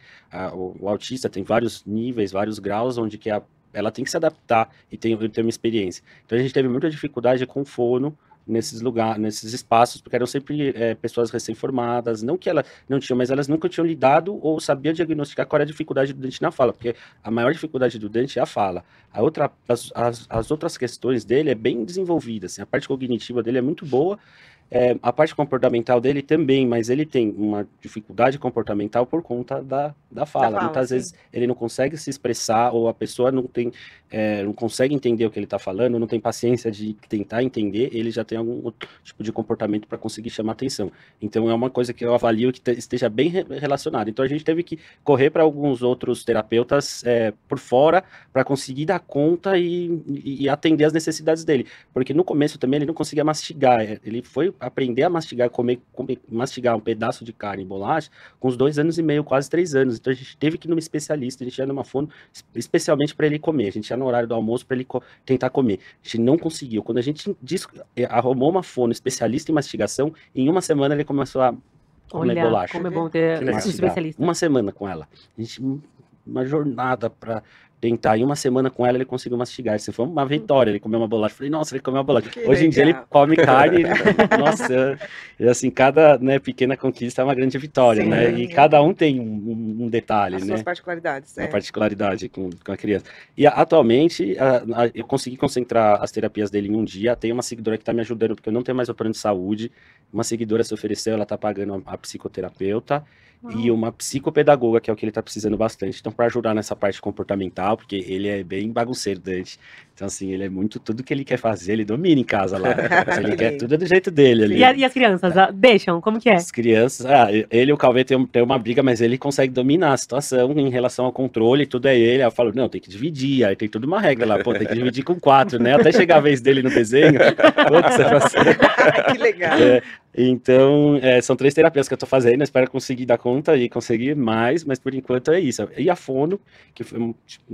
Speaker 3: O autista tem vários níveis, vários graus, onde que ela tem que se adaptar e ter uma experiência. Então a gente teve muita dificuldade com fono nesses lugares, nesses espaços, porque eram sempre pessoas recém-formadas, não que ela não tinha, mas elas nunca tinham lidado ou sabiam diagnosticar qual era a dificuldade do Dante na fala, porque a maior dificuldade do Dante é a fala. As outras questões dele é bem desenvolvida, assim, a parte cognitiva dele é muito boa, a parte comportamental dele também, mas ele tem uma dificuldade comportamental por conta da fala. Muitas vezes ele não consegue se expressar, ou a pessoa não consegue entender o que ele está falando, não tem paciência de tentar entender, ele já tem algum outro tipo de comportamento para conseguir chamar atenção. Então é uma coisa que eu avalio que esteja bem relacionada. Então a gente teve que correr para alguns outros terapeutas por fora para conseguir dar conta e atender as necessidades dele. Porque no começo também ele não conseguia mastigar, ele foi aprender a mastigar, mastigar um pedaço de carne e bolacha com uns 2 anos e meio, quase 3 anos. Então a gente teve que ir numa especialista, a gente ia numa fono especialmente para ele comer. A gente ia no horário do almoço para ele tentar comer. A gente não conseguiu. Quando a gente arrumou uma fono especialista em mastigação, em uma semana ele começou a comer bolacha.
Speaker 2: Como é bom ter um especialista.
Speaker 3: Uma semana com ela. Uma jornada para tentar. Em uma semana com ela, ele conseguiu mastigar. Assim, foi uma vitória. Ele comeu uma bolacha. Falei, nossa, ele comeu uma bolacha. Hoje em dia, ele come carne. Nossa, assim, cada pequena conquista é uma grande vitória, sim, né? E cada um tem um detalhe,
Speaker 4: as
Speaker 3: né?
Speaker 4: suas particularidades.
Speaker 3: Uma particularidade com a criança. E atualmente, eu consegui concentrar as terapias dele em um dia. Tem uma seguidora que está me ajudando, porque eu não tenho mais o plano de saúde. Uma seguidora se ofereceu, ela está pagando a psicoterapeuta. E uma psicopedagoga, que é o que ele tá precisando bastante. Então, para ajudar nessa parte comportamental, porque ele é bem bagunceiro, Dante. Então, assim, ele é muito... Tudo que ele quer fazer, ele domina em casa lá. Ele quer tudo do jeito dele ali.
Speaker 2: E as crianças, deixam? Como que é?
Speaker 3: As crianças... ele e o Cauê tem uma briga, mas ele consegue dominar a situação em relação ao controle, tudo é ele. Aí eu falo, não, tem que dividir. Aí tem tudo uma regra lá. Pô, tem que dividir com 4, né? Até chegar a vez dele no desenho.
Speaker 4: Que legal.
Speaker 3: Então, são 3 terapias que eu tô fazendo, espero conseguir dar conta e conseguir mais, mas por enquanto é isso. E a fono, que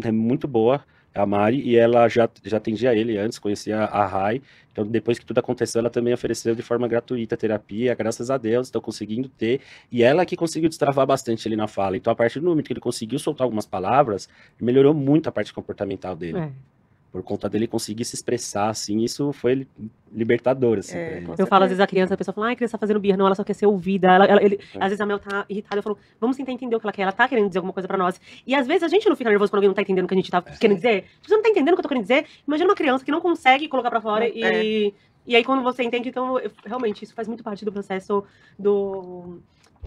Speaker 3: é muito boa, a Mari, e ela já atendia ele antes, conhecia a Rai, então depois que tudo aconteceu, ela também ofereceu de forma gratuita a terapia, graças a Deus, estão conseguindo ter, e ela que conseguiu destravar bastante ele na fala. Então, a partir do momento que ele conseguiu soltar algumas palavras, melhorou muito a parte comportamental dele. Por conta dele conseguir se expressar, assim, isso foi libertador, assim, pra ele.
Speaker 2: Eu falo, às vezes, a pessoa fala, ai, a criança tá fazendo birra, não, ela só quer ser ouvida. Às vezes a Mel tá irritada, eu falo, vamos tentar entender o que ela quer, ela tá querendo dizer alguma coisa pra nós. E às vezes a gente não fica nervoso quando alguém não tá entendendo o que a gente tá querendo dizer. Se você não tá entendendo o que eu tô querendo dizer, imagina uma criança que não consegue colocar pra fora e aí quando você entende, então, realmente, isso faz muito parte do processo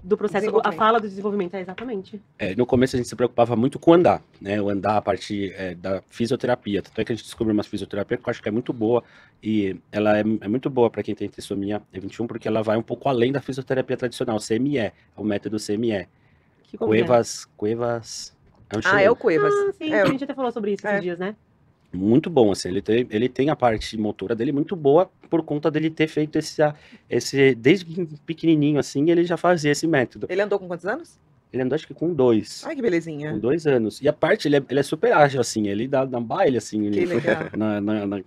Speaker 2: do processo, a fala do desenvolvimento, exatamente.
Speaker 3: No começo a gente se preocupava muito com o andar, né? O andar, a parte da fisioterapia. Tanto é que a gente descobriu uma fisioterapia que eu acho que é muito boa. E ela é muito boa para quem tem trissomia 21, porque ela vai um pouco além da fisioterapia tradicional, CME, o método CME. Cuevas.
Speaker 4: É o Cuevas.
Speaker 2: Sim, a gente até falou sobre isso esses dias, né?
Speaker 3: Muito bom, assim, ele tem a parte motora dele muito boa por conta dele ter feito esse desde pequenininho, assim, ele já fazia esse método.
Speaker 4: Ele andou com quantos anos?
Speaker 3: Ele andou, acho que com 2.
Speaker 4: Ai, que belezinha.
Speaker 3: Com 2 anos. E a parte, ele é super ágil, assim, ele dá baile, assim,
Speaker 4: que legal.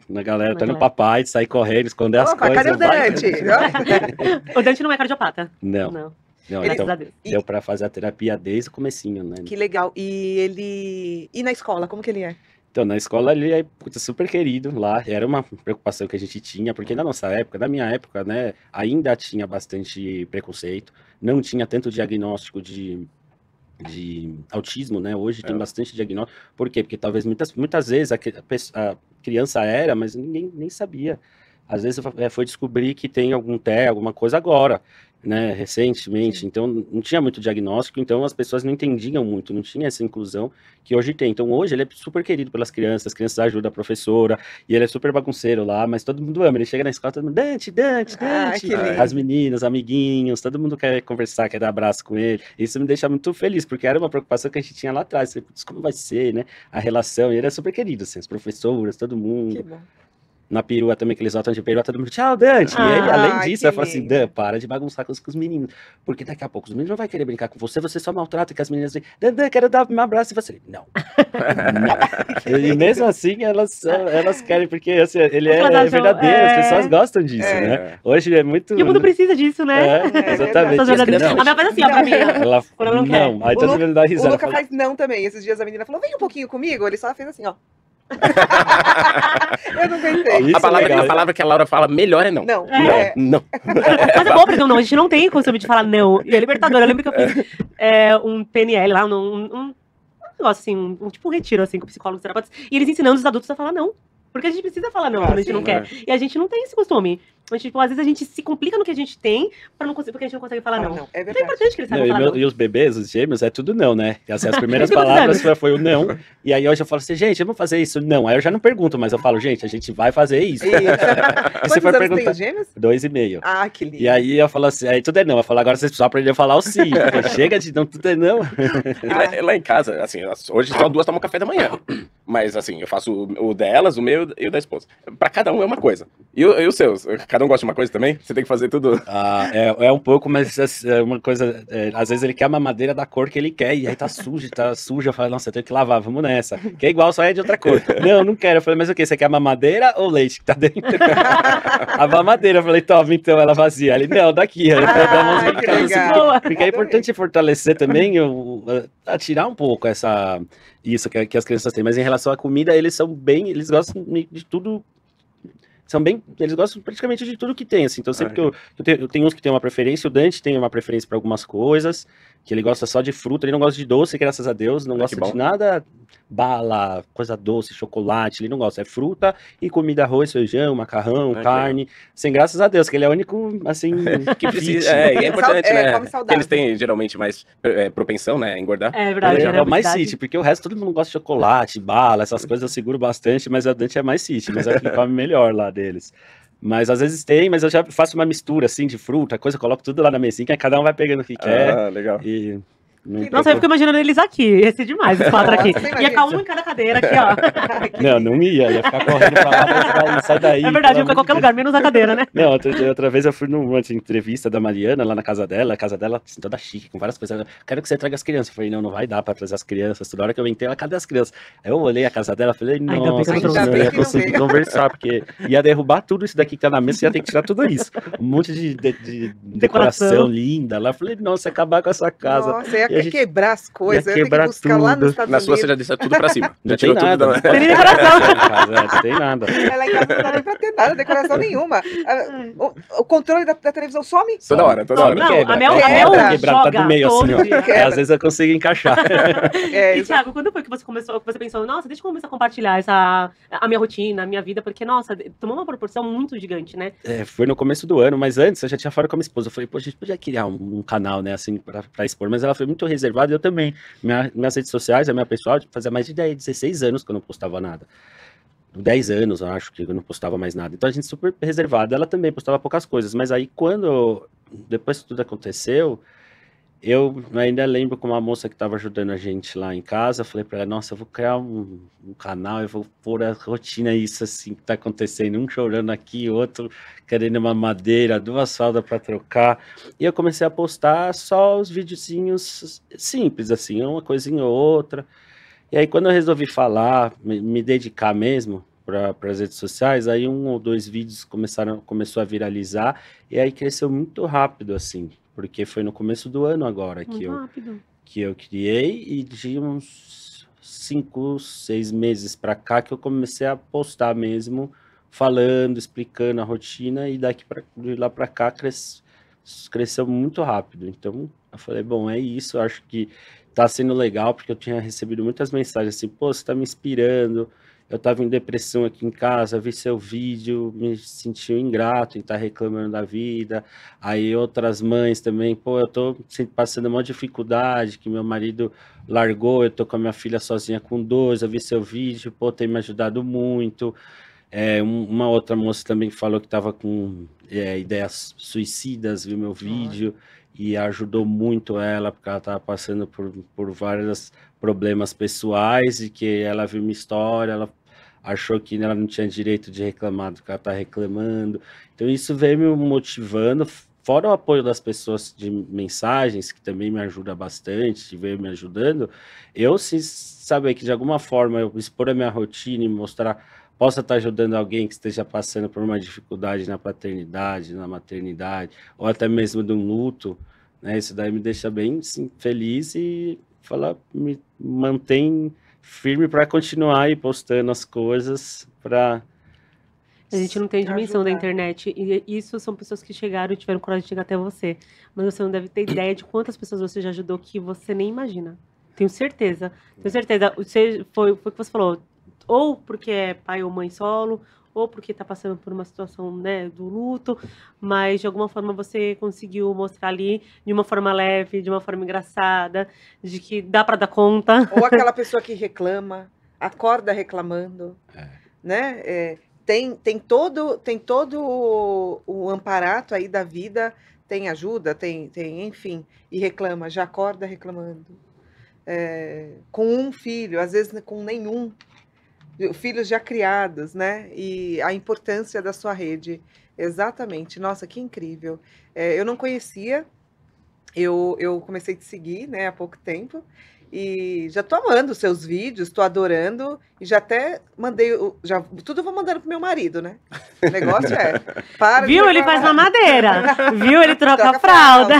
Speaker 3: na galera, tá no papai, sai correndo, esconder as coisas.
Speaker 4: Cadê o Dante?
Speaker 2: O Dante não é cardiopata.
Speaker 3: Não, então, deu pra fazer a terapia desde o comecinho, né?
Speaker 4: Que legal. E na escola, como que ele é?
Speaker 3: Então, na escola ele é super querido lá, era uma preocupação que a gente tinha, porque na nossa época, na minha época, né, ainda tinha bastante preconceito, não tinha tanto diagnóstico de autismo, né, hoje tem bastante diagnóstico, por quê? Porque talvez muitas vezes a criança era, mas ninguém nem sabia. Às vezes foi descobrir que tem alguma coisa agora. né, recentemente, então não tinha muito diagnóstico, então as pessoas não entendiam muito, não tinha essa inclusão que hoje tem. Então hoje ele é super querido pelas crianças, as crianças ajudam a professora, e ele é super bagunceiro lá, mas todo mundo ama, ele chega na escola, todo mundo, Dante,
Speaker 4: Ai, que lindo.
Speaker 3: as meninas, amiguinhos, todo mundo quer conversar, quer dar abraço com ele, isso me deixa muito feliz, porque era uma preocupação que a gente tinha lá atrás, como vai ser, né, a relação, e ele é super querido, assim, as professoras, todo mundo.
Speaker 4: Que bom.
Speaker 3: Na perua também, que eles voltam de perua, todo mundo, tchau, Dante. E ele, além disso,
Speaker 4: que
Speaker 3: eu falo assim,
Speaker 4: lindo.
Speaker 3: Dan, para de bagunçar com os meninos. Porque daqui a pouco os meninos não vão querer brincar com você, você só maltrata, que as meninas dizem, Dan, quero dar um abraço. E você, não. Não. E mesmo assim, elas querem, porque assim, ele
Speaker 2: Elas
Speaker 3: é
Speaker 2: acham,
Speaker 3: verdadeiro, as pessoas gostam disso,
Speaker 4: É.
Speaker 3: né? Hoje é muito...
Speaker 2: E o mundo precisa disso, né?
Speaker 3: Exatamente.
Speaker 2: Essas verdadeiras-
Speaker 3: Não,
Speaker 2: A minha faz assim, ó, pra mim. ó.
Speaker 3: ela,
Speaker 2: Quando ela não quer.
Speaker 3: não, aí todo mundo dá
Speaker 4: O
Speaker 3: risada.
Speaker 4: Luca
Speaker 3: fala,
Speaker 4: faz não também. Esses dias a menina falou, vem um pouquinho comigo. Ele só fez assim, ó. Eu não aguentei.
Speaker 3: Isso é legal.
Speaker 1: A palavra que a Laura fala melhor é não.
Speaker 4: Não,
Speaker 1: Não.
Speaker 2: Mas é bom aprender um não. A gente não tem o costume de falar não. E é libertador. Eu lembro que eu fiz um PNL lá, um negócio assim, tipo um retiro assim com psicólogos e terapeutas. E eles ensinando os adultos a falar não. Porque a gente precisa falar não quando a gente não quer. E a gente não tem esse costume. A gente, tipo, às vezes a gente se complica no que a gente tem pra não conseguir, porque a gente não consegue falar não.
Speaker 4: É
Speaker 2: Então é
Speaker 4: verdade.
Speaker 2: importante que eles
Speaker 3: Não,
Speaker 2: saibam falar não.
Speaker 3: e os bebês, os gêmeos, é tudo não, né? Assim, as primeiras
Speaker 2: Tem quantos
Speaker 3: palavras
Speaker 2: anos?
Speaker 3: foi o não. E aí hoje eu falo assim, gente, vamos fazer isso? Não. Aí eu já não pergunto, mas eu falo, gente, a gente vai fazer isso.
Speaker 4: Isso.
Speaker 3: E
Speaker 4: Quantos
Speaker 3: se for
Speaker 4: anos tem
Speaker 3: perguntar,
Speaker 4: os gêmeos?
Speaker 3: 2,5.
Speaker 4: Ah, que lindo.
Speaker 3: E aí eu falo assim, aí tudo é não. Eu falo, agora vocês precisam aprender a falar o sim. Porque chega de não, tudo é não.
Speaker 1: E lá em casa, assim, hoje só duas tomam café da manhã. Mas, assim, eu faço o delas, o meu e o da esposa. Pra cada um é uma coisa. E os seus? Cada um gosta de uma coisa também? Você tem que fazer tudo.
Speaker 3: Ah, é um pouco, mas é uma coisa. Às vezes ele quer a mamadeira da cor que ele quer, e aí tá suja. Eu falo, nossa, eu tenho que lavar, vamos nessa. Que é igual, só é de outra cor. Não quero. Eu falei, mas o que? Você quer a mamadeira ou leite que tá dentro? A mamadeira, eu falei, toma então, ela vazia. Ele, não, daqui. Aí eu falei, dá umas
Speaker 4: que
Speaker 3: brincadas assim,
Speaker 4: legal.
Speaker 3: porque é importante fortalecer também, tirar um pouco isso que as crianças têm. Mas em relação à comida, eles eles gostam de tudo. Eles gostam praticamente de tudo que tem, assim. Então sempre que eu tenho uns que tem uma preferência, o Dante tem uma preferência para algumas coisas, que ele gosta só de fruta, ele não gosta de doce, graças a Deus, não gosta de nada, bala, coisa doce, chocolate, ele não gosta, é fruta e comida, arroz, feijão, macarrão, carne, assim, graças a Deus, que ele é o único, assim,
Speaker 1: que precisa, é importante, né?
Speaker 4: Come saudável.
Speaker 1: Eles têm geralmente mais propensão, né, a engordar.
Speaker 2: É verdade.
Speaker 3: É mais city, porque o resto todo mundo gosta de chocolate, bala, essas coisas eu seguro bastante, mas a Dante é mais city, mas é o que come melhor lá deles. Mas às vezes tem, mas eu já faço uma mistura assim de fruta, coisa, coloco tudo lá na mesinha, que cada um vai pegando o que quer.
Speaker 1: Ah, legal.
Speaker 3: E
Speaker 2: Nossa, eu fico imaginando eles aqui. Ia ser demais, os quatro aqui. Ia ficar um em cada cadeira aqui, ó.
Speaker 3: Não ia ficar correndo pra lá, sai daí.
Speaker 2: É verdade, ia ficar em qualquer lugar, menos a cadeira, né?
Speaker 3: Não, outra vez eu fui numa entrevista da Mariana lá na casa dela, assim, toda chique, com várias coisas. Quero que você traga as crianças. Eu falei, não vai dar pra trazer as crianças. Toda hora que eu entrei, ela, cadê as crianças? Aí eu olhei a casa dela, falei, nossa, não ia conseguir conversar, porque ia derrubar tudo isso daqui que tá na mesa, ia ter que tirar tudo isso. Um monte de decoração linda lá. Eu falei, nossa, acabar com essa casa.
Speaker 4: Nossa, ia quebrar as coisas,
Speaker 3: ia
Speaker 4: ia ter que buscar lá nos Estados Unidos.
Speaker 1: Na sua você já desceu tudo pra cima.
Speaker 3: Já tirou tudo da...
Speaker 2: Tem nem decoração.
Speaker 3: Não tem nada.
Speaker 4: Lá em casa não dá nem pra ter nada, decoração nenhuma. O controle da televisão some?
Speaker 1: Toda hora.
Speaker 2: Não, a Mel
Speaker 3: quebrado,
Speaker 2: joga
Speaker 3: tá do meio assim, ó. Às vezes eu consigo encaixar.
Speaker 2: E, Thiago, quando foi que você começou, que você pensou, nossa, deixa eu começar a compartilhar a minha rotina, a minha vida, porque, nossa, tomou uma proporção muito gigante, né?
Speaker 3: Foi no começo do ano, mas antes eu já tinha falado com a minha esposa. Eu falei, pô, a gente podia criar um canal, né, assim, pra expor, mas ela foi muito reservada e eu também. Minhas redes sociais, a minha pessoal, fazia mais de 16 anos que eu não postava nada. 10 anos, eu acho, que eu não postava mais nada. Então a gente super reservada. Ela também postava poucas coisas, mas aí depois que tudo aconteceu, eu ainda lembro com uma moça que estava ajudando a gente lá em casa, eu falei para ela, nossa, eu vou criar um canal, eu vou pôr a rotina isso assim que tá acontecendo, um chorando aqui, outro querendo uma madeira, 2 fraldas para trocar, e eu comecei a postar só os videozinhos simples, assim, uma coisinha ou outra, e aí quando eu resolvi falar, me dedicar mesmo para as redes sociais, aí 1 ou 2 vídeos começou a viralizar, e aí cresceu muito rápido, assim, porque foi no começo do ano agora que eu criei, e de uns 5, 6 meses para cá que eu comecei a postar mesmo, falando, explicando a rotina, e de lá para cá cresceu muito rápido. Então eu falei, bom, é isso, eu acho que tá sendo legal, porque eu tinha recebido muitas mensagens assim, pô, você tá me inspirando, eu estava em depressão aqui em casa, vi seu vídeo, me senti ingrato em estar reclamando da vida. Aí outras mães também, pô, eu tô passando uma dificuldade, que meu marido largou, eu tô com a minha filha sozinha com 2, eu vi seu vídeo, pô, tem me ajudado muito. Uma outra moça também falou que estava com ideias suicidas, viu meu vídeo, e ajudou muito ela, porque ela estava passando por vários problemas pessoais, e que ela viu minha história, ela achou que ela não tinha direito de reclamar do que ela está reclamando. Então isso veio me motivando, fora o apoio das pessoas de mensagens, que também me ajuda bastante, veio me ajudando, eu sim saber que de alguma forma eu expor a minha rotina e mostrar, possa estar ajudando alguém que esteja passando por uma dificuldade na paternidade, na maternidade, ou até mesmo de um luto, né? Isso daí me deixa bem, sim, feliz e me mantém firme para continuar aí postando as coisas para...
Speaker 2: A gente não tem dimensão da
Speaker 4: Ajudar.
Speaker 2: internet, e isso são pessoas que chegaram e tiveram coragem de chegar até você. Mas você não deve ter ideia de quantas pessoas você já ajudou que você nem imagina. Tenho certeza. Tenho certeza. Foi o que você falou. Ou porque é pai ou mãe solo, ou porque tá passando por uma situação, né, do luto, mas de alguma forma você conseguiu mostrar ali de uma forma leve, de uma forma engraçada, de que dá para dar conta.
Speaker 4: Ou aquela pessoa que reclama, acorda reclamando, né? Tem todo o amparato aí da vida, tem ajuda, tem enfim, e reclama, já acorda reclamando. Com um filho, às vezes com nenhum, filhos já criados, né? E a importância da sua rede. Exatamente. Nossa, que incrível. Eu não conhecia, eu comecei a te seguir, né, há pouco tempo, e já tô amando os seus vídeos, tô adorando, e já até mandei, tudo eu vou mandando pro meu marido, né? O negócio para de
Speaker 2: Viu? Ele faz
Speaker 4: reclamar.
Speaker 2: mamadeira. Viu? Ele troca a
Speaker 4: Troca a
Speaker 2: fralda.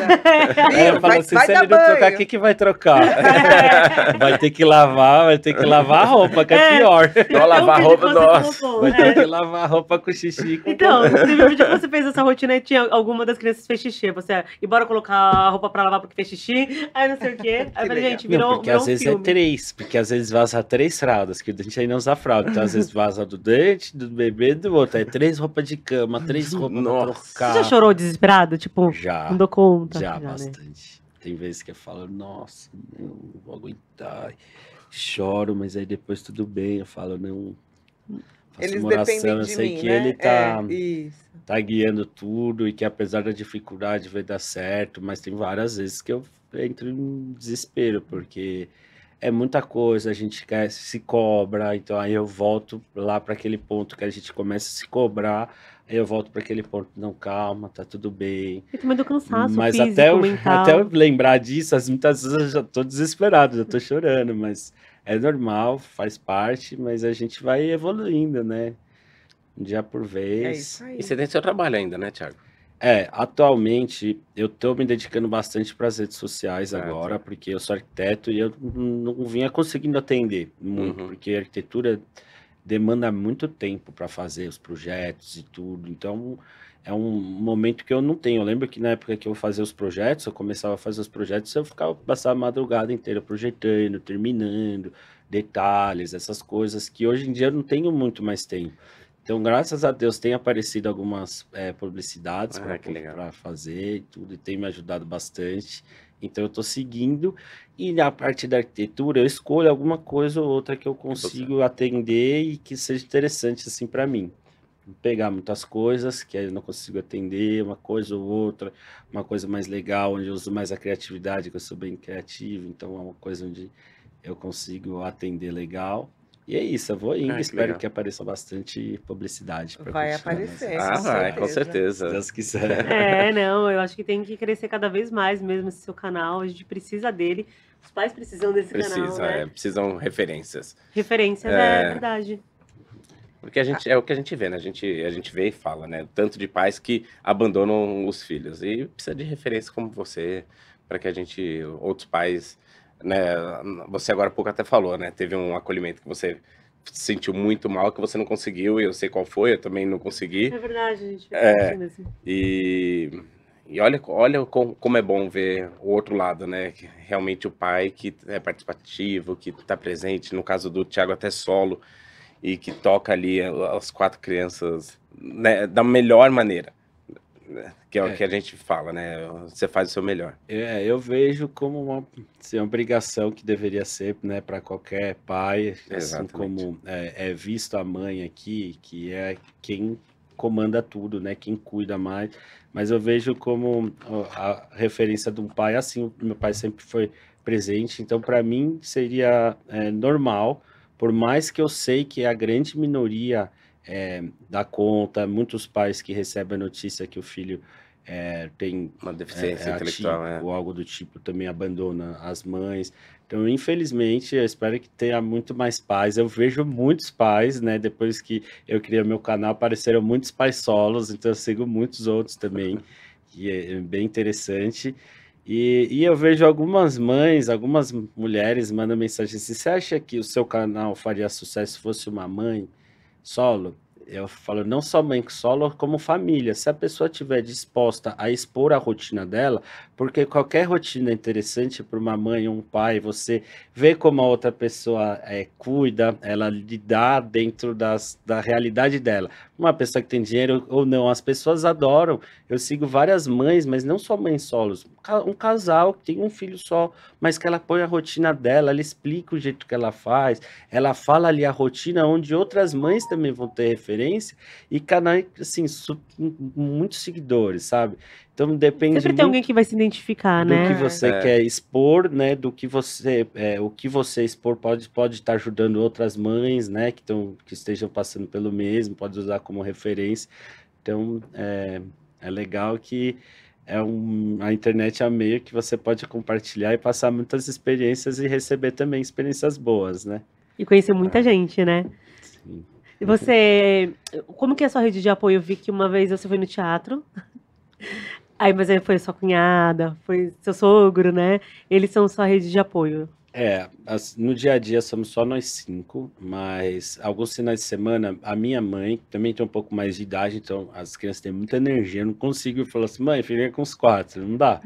Speaker 3: Eu falo assim, se ele não trocar, quem que vai trocar? Vai ter que lavar a roupa, que é pior.
Speaker 1: Não lavar a roupa, nossa.
Speaker 3: Vai ter que lavar a roupa com xixi.
Speaker 2: Então, teve um vídeo que você fez essa rotina e tinha alguma das crianças fez xixi. Você, e bora colocar a roupa pra lavar porque fez xixi. Aí não sei o quê. Aí eu falei,
Speaker 4: legal.
Speaker 2: gente, virou,
Speaker 3: Porque
Speaker 2: virou
Speaker 3: às
Speaker 2: um
Speaker 3: vezes
Speaker 2: filme.
Speaker 3: é 3, porque às vezes vaza 3 fraldas, que a gente ainda usa fralda. Então às vezes vaza do dente, do bebê e do outro. Aí 3 roupas de cama, 3 roupas pra
Speaker 1: Nossa.
Speaker 3: trocar.
Speaker 2: Você já chorou desesperado? Tipo,
Speaker 3: Já.
Speaker 2: não dou conta.
Speaker 3: Já,
Speaker 2: né?
Speaker 3: bastante. Tem vezes que eu falo, nossa, não vou aguentar. Choro, mas aí depois tudo bem. Eu falo, não. Faço
Speaker 4: Eles
Speaker 3: uma oração,
Speaker 4: dependem
Speaker 3: eu
Speaker 4: de
Speaker 3: sei
Speaker 4: mim,
Speaker 3: que
Speaker 4: né?
Speaker 3: ele tá
Speaker 4: Isso.
Speaker 3: guiando tudo e que apesar da dificuldade vai dar certo, mas tem várias vezes que eu entro em desespero, porque é muita coisa, a gente se cobra, então aí eu volto lá para aquele ponto que a gente começa a se cobrar, aí eu volto para aquele ponto, não, calma, tá tudo bem.
Speaker 2: E também do cansaço
Speaker 3: Mas
Speaker 2: físico,
Speaker 3: até
Speaker 2: mental.
Speaker 3: eu lembrar disso, muitas vezes eu já tô desesperado, já tô chorando, mas é normal, faz parte, mas a gente vai evoluindo, né? Um dia por
Speaker 4: É
Speaker 3: vez.
Speaker 4: isso aí.
Speaker 1: E você tem seu trabalho ainda, né, Thiago?
Speaker 3: Atualmente eu tô me dedicando bastante para as redes sociais
Speaker 1: Certo.
Speaker 3: agora, porque eu sou arquiteto e eu não vinha conseguindo atender muito,
Speaker 1: Uhum.
Speaker 3: porque a arquitetura demanda muito tempo para fazer os projetos e tudo, então é um momento que eu não tenho. Eu lembro que na época que eu fazia os projetos, eu começava a fazer os projetos, eu passava a madrugada inteira projetando, terminando, detalhes, essas coisas que hoje em dia eu não tenho muito mais tempo. Então, graças a Deus, tem aparecido algumas publicidades
Speaker 1: Que legal.
Speaker 3: para fazer e tudo, e tem me ajudado bastante. Então, eu estou seguindo. E na parte da arquitetura, eu escolho alguma coisa ou outra que eu consigo atender e que seja interessante assim para mim. Pegar muitas coisas que eu não consigo atender, uma coisa ou outra, uma coisa mais legal, onde eu uso mais a criatividade, que eu sou bem criativo, então é uma coisa onde eu consigo atender legal. E é isso, eu vou indo,
Speaker 1: que
Speaker 3: espero
Speaker 1: legal.
Speaker 3: que apareça bastante publicidade. pra
Speaker 4: Vai
Speaker 3: continuar
Speaker 4: aparecer.
Speaker 3: nessa-
Speaker 1: Ah, vai, com
Speaker 3: Se
Speaker 1: certeza.
Speaker 3: Deus quiser.
Speaker 2: Não, eu acho que tem que crescer cada vez mais mesmo esse seu canal. A gente precisa dele. Os pais precisam desse canal,
Speaker 1: Precisa,
Speaker 2: né?
Speaker 1: precisam referências.
Speaker 2: Referências, é verdade.
Speaker 1: Porque é o que a gente vê, né? A gente vê e fala, né? Tanto de pais que abandonam os filhos. E precisa de referência como você, para que outros pais, né? Você agora há pouco até falou, né? Teve um acolhimento que você se sentiu muito mal, que você não conseguiu, e eu sei qual foi, eu também não consegui.
Speaker 2: É verdade, gente. É mesmo.
Speaker 1: E olha como é bom ver o outro lado, né? Que realmente o pai que é participativo, que está presente, no caso do Thiago até solo. e que toca ali as 4 crianças, né, da melhor maneira, né, que é o que a gente fala, né? Você faz o seu melhor.
Speaker 3: Eu vejo como uma obrigação que deveria ser, né, para qualquer pai, assim
Speaker 1: Exatamente.
Speaker 3: como é visto a mãe aqui, que é quem comanda tudo, né, quem cuida mais, mas eu vejo como a referência de um pai, assim, o meu pai sempre foi presente, então para mim seria normal, por mais que eu sei que a grande minoria dá conta, muitos pais que recebem a notícia que o filho tem
Speaker 1: Uma deficiência intelectual,
Speaker 3: atípico ou algo do tipo, também abandona as mães. Então, infelizmente, eu espero que tenha muito mais pais. Eu vejo muitos pais, né? Depois que eu criei meu canal, apareceram muitos pais solos, então eu sigo muitos outros também, que é bem interessante. E eu vejo algumas mães, algumas mulheres mandam mensagem assim: você acha que o seu canal faria sucesso se fosse uma mãe solo? Eu falo, não só mãe solo, como família. Se a pessoa estiver disposta a expor a rotina dela, porque qualquer rotina é interessante para uma mãe ou um pai, você vê como a outra pessoa cuida, ela lidar dentro da realidade dela. Uma pessoa que tem dinheiro ou não, as pessoas adoram. Eu sigo várias mães, mas não só mães solos. Um casal que tem um filho só, mas que ela põe a rotina dela, ela explica o jeito que ela faz, ela fala ali a rotina onde outras mães também vão ter referência e canais, assim, muitos seguidores, sabe? Então depende
Speaker 2: Sempre tem alguém
Speaker 3: muito
Speaker 2: que vai se identificar,
Speaker 3: do que
Speaker 2: né?
Speaker 3: você quer expor, né? Do que você, o que você expor pode estar ajudando outras mães, né? Que estejam passando pelo mesmo, pode usar como referência. Então é legal que a internet é um meio que você pode compartilhar e passar muitas experiências e receber também experiências boas, né?
Speaker 2: E conhecer muita gente, né?
Speaker 3: Sim.
Speaker 2: E você, como que é a sua rede de apoio? Eu vi que uma vez você foi no teatro, mas aí foi sua cunhada, foi seu sogro, né? Eles são sua rede de apoio.
Speaker 3: No dia a dia somos só nós 5, mas alguns finais de semana, a minha mãe também tem um pouco mais de idade, então as crianças têm muita energia, eu não consigo falar assim, mãe, fica com os 4, não dá.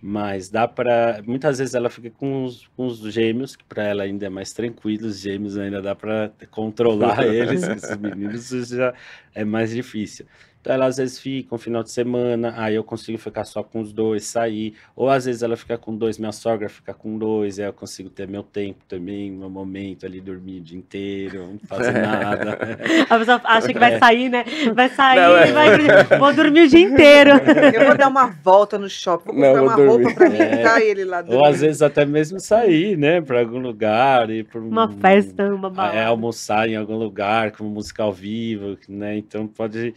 Speaker 3: Mas dá para, muitas vezes ela fica com os gêmeos, que para ela ainda é mais tranquilo, os gêmeos ainda dá para controlar eles, esses meninos já é mais difícil. Então ela às vezes fica um final de semana, aí eu consigo ficar só com os 2, sair. Ou às vezes ela fica com 2, minha sogra fica com 2, aí eu consigo ter meu tempo também, meu momento ali, dormir o dia inteiro, não fazer nada.
Speaker 2: A pessoa acha que vai sair, né? Vai sair,
Speaker 1: Não,
Speaker 2: vou dormir o dia inteiro.
Speaker 4: Eu vou dar uma volta no shopping, vou comprar
Speaker 1: Não,
Speaker 4: uma
Speaker 1: vou
Speaker 4: roupa
Speaker 1: dormir.
Speaker 4: pra mim e ele lá
Speaker 3: Ou
Speaker 4: dormindo.
Speaker 3: às vezes até mesmo sair, né, para algum lugar, ir para
Speaker 2: Uma festa, uma balada.
Speaker 3: almoçar em algum lugar com música ao vivo, né? Então pode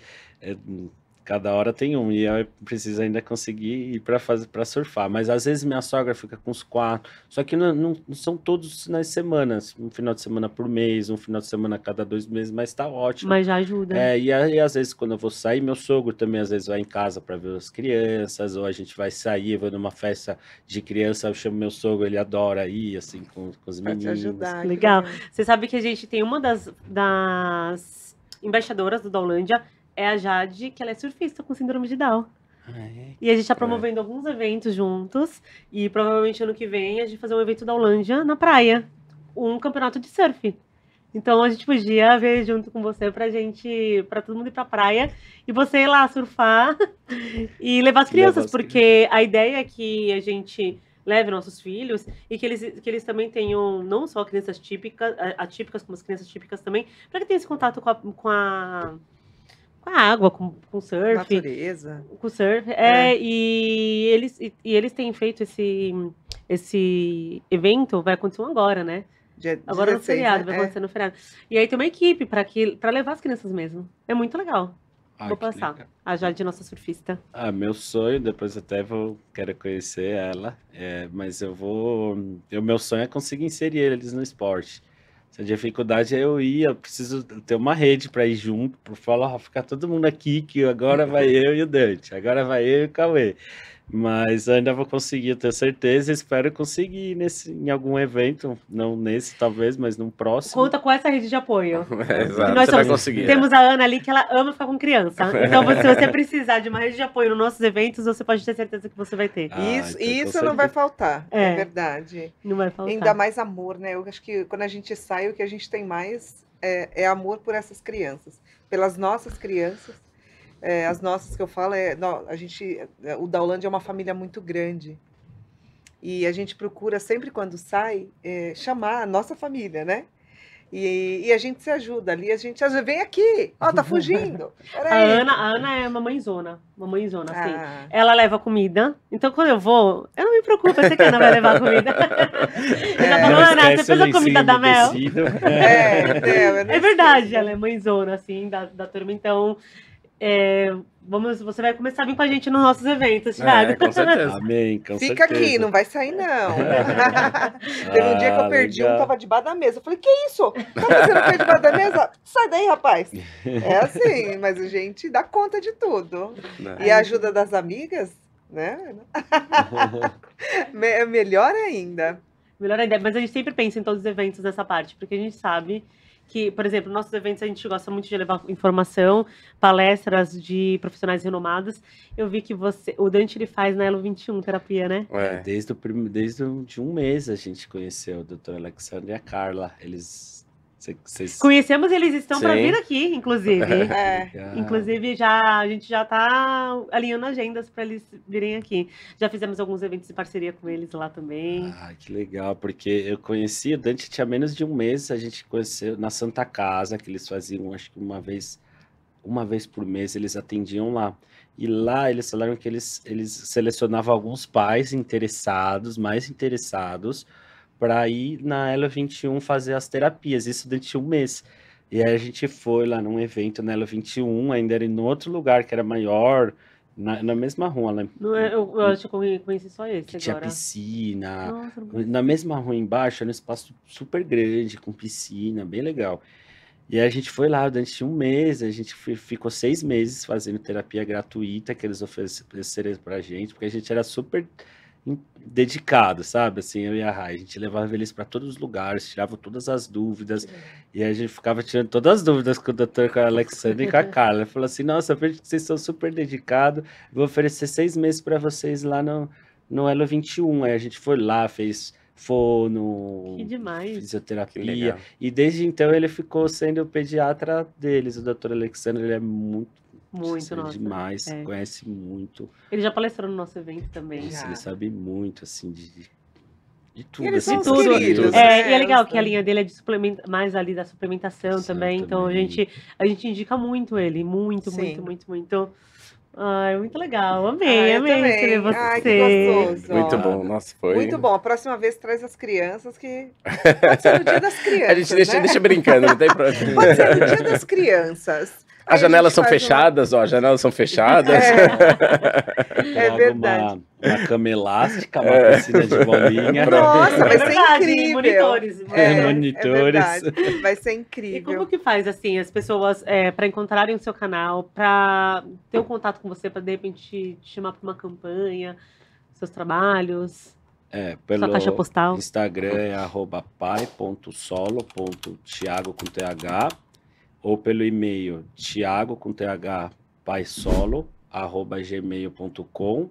Speaker 3: cada hora tem um, e eu preciso ainda conseguir ir para surfar. Mas às vezes minha sogra fica com os 4, só que não são todos os finais de semana, um final de semana por mês, um final de semana a cada 2 meses, mas tá ótimo.
Speaker 2: Mas já ajuda.
Speaker 3: E aí, às vezes, quando eu vou sair, meu sogro também às vezes vai em casa para ver as crianças, ou a gente vai sair, eu vou numa festa de criança, eu chamo meu sogro, ele adora ir, assim, com os
Speaker 4: Pra te
Speaker 3: meninos.
Speaker 4: ajudar.
Speaker 2: Legal. Você sabe que a gente tem uma das embaixadoras do Daulândia, é a Jade, que ela é surfista com síndrome de Down. E a gente tá promovendo alguns eventos juntos. E provavelmente ano que vem a gente vai fazer um evento da Daulândia na praia. Um campeonato de surf. Então a gente podia ver junto com você pra todo mundo ir pra praia. E você ir lá surfar e levar as crianças. Porque a ideia é que a gente leve nossos filhos e que eles também tenham não só crianças atípicas, como as crianças típicas também. Pra que tenham esse contato com a água, com o surf.
Speaker 4: Natureza.
Speaker 2: Com o surf. E eles têm feito esse evento, vai acontecer agora, né? Agora 16, no feriado, vai acontecer no feriado. E aí tem uma equipe pra levar as crianças mesmo. É muito legal. Vou passar. Legal. A Jade, nossa surfista.
Speaker 3: Meu sonho, depois até quero conhecer ela, mas meu sonho é conseguir inserir eles no esporte. Se a dificuldade é eu preciso ter uma rede para ir junto, para falar, ficar todo mundo aqui, que agora vai eu e o Dante, agora vai eu e o Cauê. Mas ainda vou conseguir, eu tenho certeza, espero conseguir em algum evento, não nesse talvez, mas num próximo.
Speaker 2: Conta com essa rede de apoio.
Speaker 1: Exato,
Speaker 2: nós
Speaker 1: você vai conseguir.
Speaker 2: Temos a Ana ali, que ela ama ficar com criança. Então, se você precisar de uma rede de apoio nos nossos eventos, você pode ter certeza que você vai ter.
Speaker 4: Isso não vai faltar, é verdade.
Speaker 2: Não vai faltar.
Speaker 4: Ainda mais amor, né? Eu acho que quando a gente sai, o que a gente tem mais é amor por essas crianças, pelas nossas crianças. As nossas que eu falo, o Daulândia é uma família muito grande. E a gente procura, sempre quando sai, chamar a nossa família, né? E a gente se ajuda ali, vem aqui, ó, tá fugindo.
Speaker 2: A Ana é mamãezona, assim. Ela leva comida, então quando eu vou, eu não me preocupo, eu sei que a Ana vai levar comida. Ela falou, Ana, você fez a comida da Mel? É verdade, ela é mãezona, assim, da turma, então... você vai começar a vir com a gente nos nossos eventos, Thiago.
Speaker 1: Com certeza.
Speaker 3: Amém, com
Speaker 4: Fica
Speaker 3: certeza.
Speaker 4: aqui, não vai sair, não. Teve um dia que eu perdi
Speaker 3: legal.
Speaker 4: tava debaixo da mesa. Eu falei, que isso? Tá fazendo o quê debaixo da mesa? Sai daí, rapaz. É assim, mas a gente dá conta de tudo. E a ajuda das amigas, né? É melhor ainda.
Speaker 2: Melhor ainda, mas a gente sempre pensa em todos os eventos nessa parte, porque a gente sabe que, por exemplo, nossos eventos a gente gosta muito de levar informação, palestras de profissionais renomados. Eu vi que o Dante ele faz na Elo 21 terapia, né?
Speaker 3: Desde de um mês a gente conheceu o Dr. Alexandre e a Carla.
Speaker 2: Conhecemos, eles estão para vir aqui, inclusive.
Speaker 3: Legal.
Speaker 2: Inclusive, a gente já está alinhando agendas para eles virem aqui. Já fizemos alguns eventos de parceria com eles lá também.
Speaker 3: Que legal, porque eu conheci o Dante tinha menos de um mês, a gente conheceu na Santa Casa, que eles faziam, acho que uma vez por mês eles atendiam lá. E lá eles falaram que eles selecionavam alguns pais mais interessados, para ir na Elo 21 fazer as terapias, isso durante um mês. E aí a gente foi lá num evento na Elo 21, ainda era em outro lugar que era maior, na mesma rua.
Speaker 2: Eu acho que eu conheci só esse agora.
Speaker 3: Tinha piscina.
Speaker 2: Nossa,
Speaker 3: na mesma rua embaixo era um espaço super grande, com piscina, bem legal. E aí a gente foi lá durante um mês, a gente ficou 6 meses fazendo terapia gratuita que eles ofereceram pra gente, porque a gente era super dedicado, sabe? Assim, eu e a Rai, a gente levava eles para todos os lugares, tirava todas as dúvidas, e a gente ficava tirando todas as dúvidas com o Dr. Alexandre e com a Carla. Ele falou assim, nossa, eu vejo que vocês são super dedicados, vou oferecer 6 meses para vocês lá no Elo 21. Aí a gente foi lá, fez fono,
Speaker 2: que demais.
Speaker 3: Fisioterapia, e desde então ele ficou sendo o pediatra deles. O Dr. Alexandre, ele é muito demais, conhece muito.
Speaker 2: Ele já palestrou no nosso evento também.
Speaker 3: Ele sabe muito, assim, de tudo.
Speaker 4: Eles
Speaker 3: assim,
Speaker 4: são queridos,
Speaker 2: e é legal que a linha dele é de mais ali da suplementação também. Então a gente indica muito ele, muito. Ai, muito legal. Amei receber você.
Speaker 4: Ai, que gostoso.
Speaker 1: Muito bom, nossa, foi.
Speaker 4: Muito bom. A próxima vez traz as crianças, que pode ser no dia das crianças.
Speaker 1: A gente deixa brincando, não tem problema.
Speaker 4: Pode ser no dia das crianças.
Speaker 1: As janelas são fechadas, as janelas são fechadas.
Speaker 4: É verdade.
Speaker 3: Uma cama elástica, uma piscina de bolinha.
Speaker 4: Nossa, vai ser incrível.
Speaker 2: Monitores.
Speaker 3: Monitores.
Speaker 4: É vai ser incrível.
Speaker 2: E como que faz, assim, as pessoas, para encontrarem o seu canal, para ter um contato com você, para de repente te chamar para uma campanha, seus trabalhos?
Speaker 3: Pelo
Speaker 2: caixa postal.
Speaker 3: Instagram é @pai.solo.thiago com TH, ou pelo e-mail thiago.paisolo@gmail.com.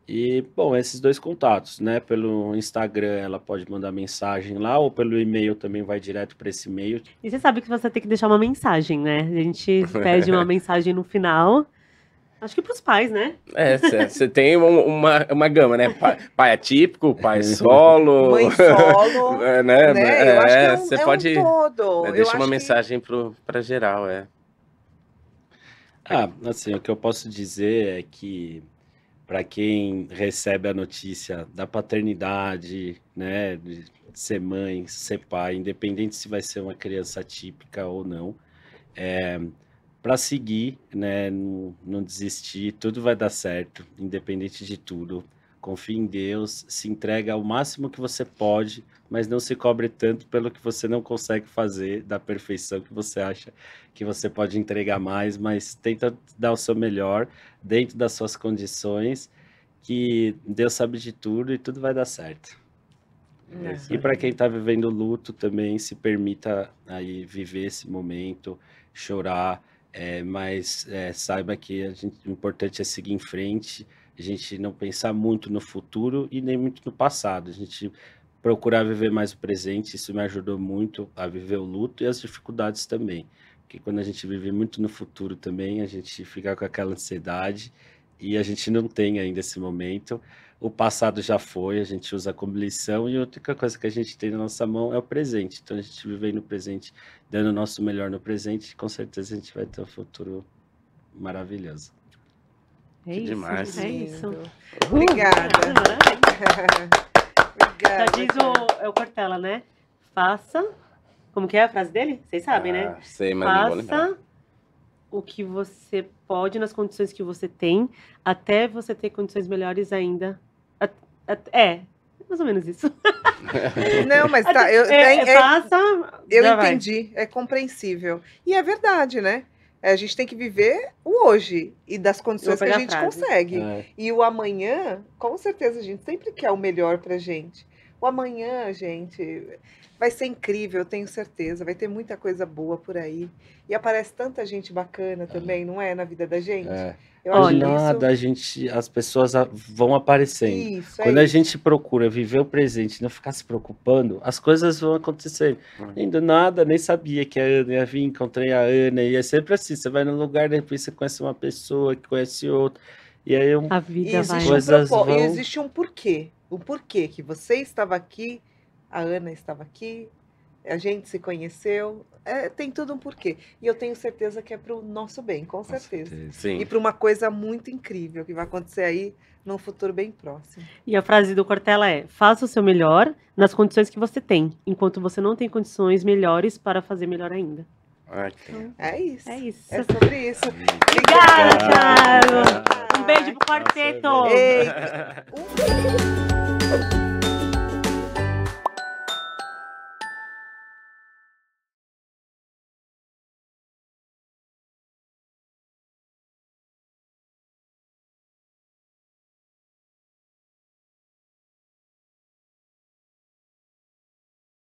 Speaker 3: E, bom, esses 2 contatos, né? Pelo Instagram ela pode mandar mensagem lá, ou pelo e-mail também vai direto para esse e-mail.
Speaker 2: E você sabe que você tem que deixar uma mensagem, né? A gente pede uma mensagem no final. Acho que para os pais, né?
Speaker 1: Você tem uma gama, né? Pai atípico, pai solo.
Speaker 4: Mãe solo.
Speaker 1: né?
Speaker 4: Eu acho que
Speaker 1: você pode.
Speaker 4: Um todo.
Speaker 1: Deixa uma mensagem para geral,
Speaker 3: assim, o que eu posso dizer é que para quem recebe a notícia da paternidade, né, de ser mãe, ser pai, independente se vai ser uma criança atípica ou não, para seguir, né, não desistir, tudo vai dar certo, independente de tudo. Confie em Deus, se entrega ao máximo que você pode, mas não se cobre tanto pelo que você não consegue fazer, da perfeição que você acha que você pode entregar mais, mas tenta dar o seu melhor dentro das suas condições, que Deus sabe de tudo e tudo vai dar certo. E para quem está vivendo luto também, se permita aí viver esse momento, chorar, mas saiba que o importante é seguir em frente, a gente não pensar muito no futuro e nem muito no passado, a gente procurar viver mais o presente. Isso me ajudou muito a viver o luto e as dificuldades também. Porque quando a gente vive muito no futuro também, a gente fica com aquela ansiedade e a gente não tem ainda esse momento. O passado já foi, a gente usa como lição e a única coisa que a gente tem na nossa mão é o presente. Então a gente vive no presente, dando o nosso melhor no presente, com certeza a gente vai ter um futuro maravilhoso.
Speaker 2: É
Speaker 1: Que
Speaker 2: isso,
Speaker 1: demais.
Speaker 2: é isso.
Speaker 4: Obrigada.
Speaker 2: Já
Speaker 4: Obrigada.
Speaker 2: diz é o Cortella, né? Faça. Como que é a frase dele? Vocês sabem, né?
Speaker 1: Sei, mas não vou lembrar.
Speaker 2: Faça o que você pode nas condições que você tem, até você ter condições melhores ainda. Mais ou menos isso.
Speaker 4: Não, mas tá,
Speaker 2: Faça.
Speaker 4: eu
Speaker 2: já vai.
Speaker 4: entendi, é compreensível. E é verdade, né? A gente tem que viver o hoje e das condições que a
Speaker 2: pegar a
Speaker 4: gente
Speaker 2: frase.
Speaker 4: consegue.
Speaker 3: É,
Speaker 4: E o amanhã, com certeza, a gente sempre quer o melhor pra gente. O amanhã, gente, vai ser incrível, eu tenho certeza. Vai ter muita coisa boa por aí. E aparece tanta gente bacana também, não é? Na vida da gente.
Speaker 3: é.
Speaker 4: Eu
Speaker 3: Do
Speaker 4: acho
Speaker 3: nada, as pessoas vão aparecendo.
Speaker 4: isso.
Speaker 3: Quando a
Speaker 4: isso.
Speaker 3: gente procura viver o presente e não ficar se preocupando, as coisas vão acontecer. E do nada, nem sabia que a Ana ia vir, encontrei a Ana, e é sempre assim, você vai num lugar, de repente você conhece uma pessoa, que conhece outra, e aí
Speaker 2: A vida vai.
Speaker 4: Existe
Speaker 3: Coisas
Speaker 4: e
Speaker 3: vão-
Speaker 4: existe um porquê. O porquê que você estava aqui, a Ana estava aqui, a gente se conheceu. Tem tudo um porquê. E eu tenho certeza que é para o nosso bem, com certeza.
Speaker 1: Sim.
Speaker 4: E para uma coisa muito incrível que vai acontecer aí num futuro bem próximo.
Speaker 2: E a frase do Cortella é: faça o seu melhor nas condições que você tem, enquanto você não tem condições melhores para fazer melhor ainda.
Speaker 1: Ai, que-
Speaker 4: É isso.
Speaker 2: É isso.
Speaker 4: É sobre isso.
Speaker 2: Obrigada, Thiago.
Speaker 4: Obrigada.
Speaker 2: Um beijo pro quarteto.
Speaker 4: Ei,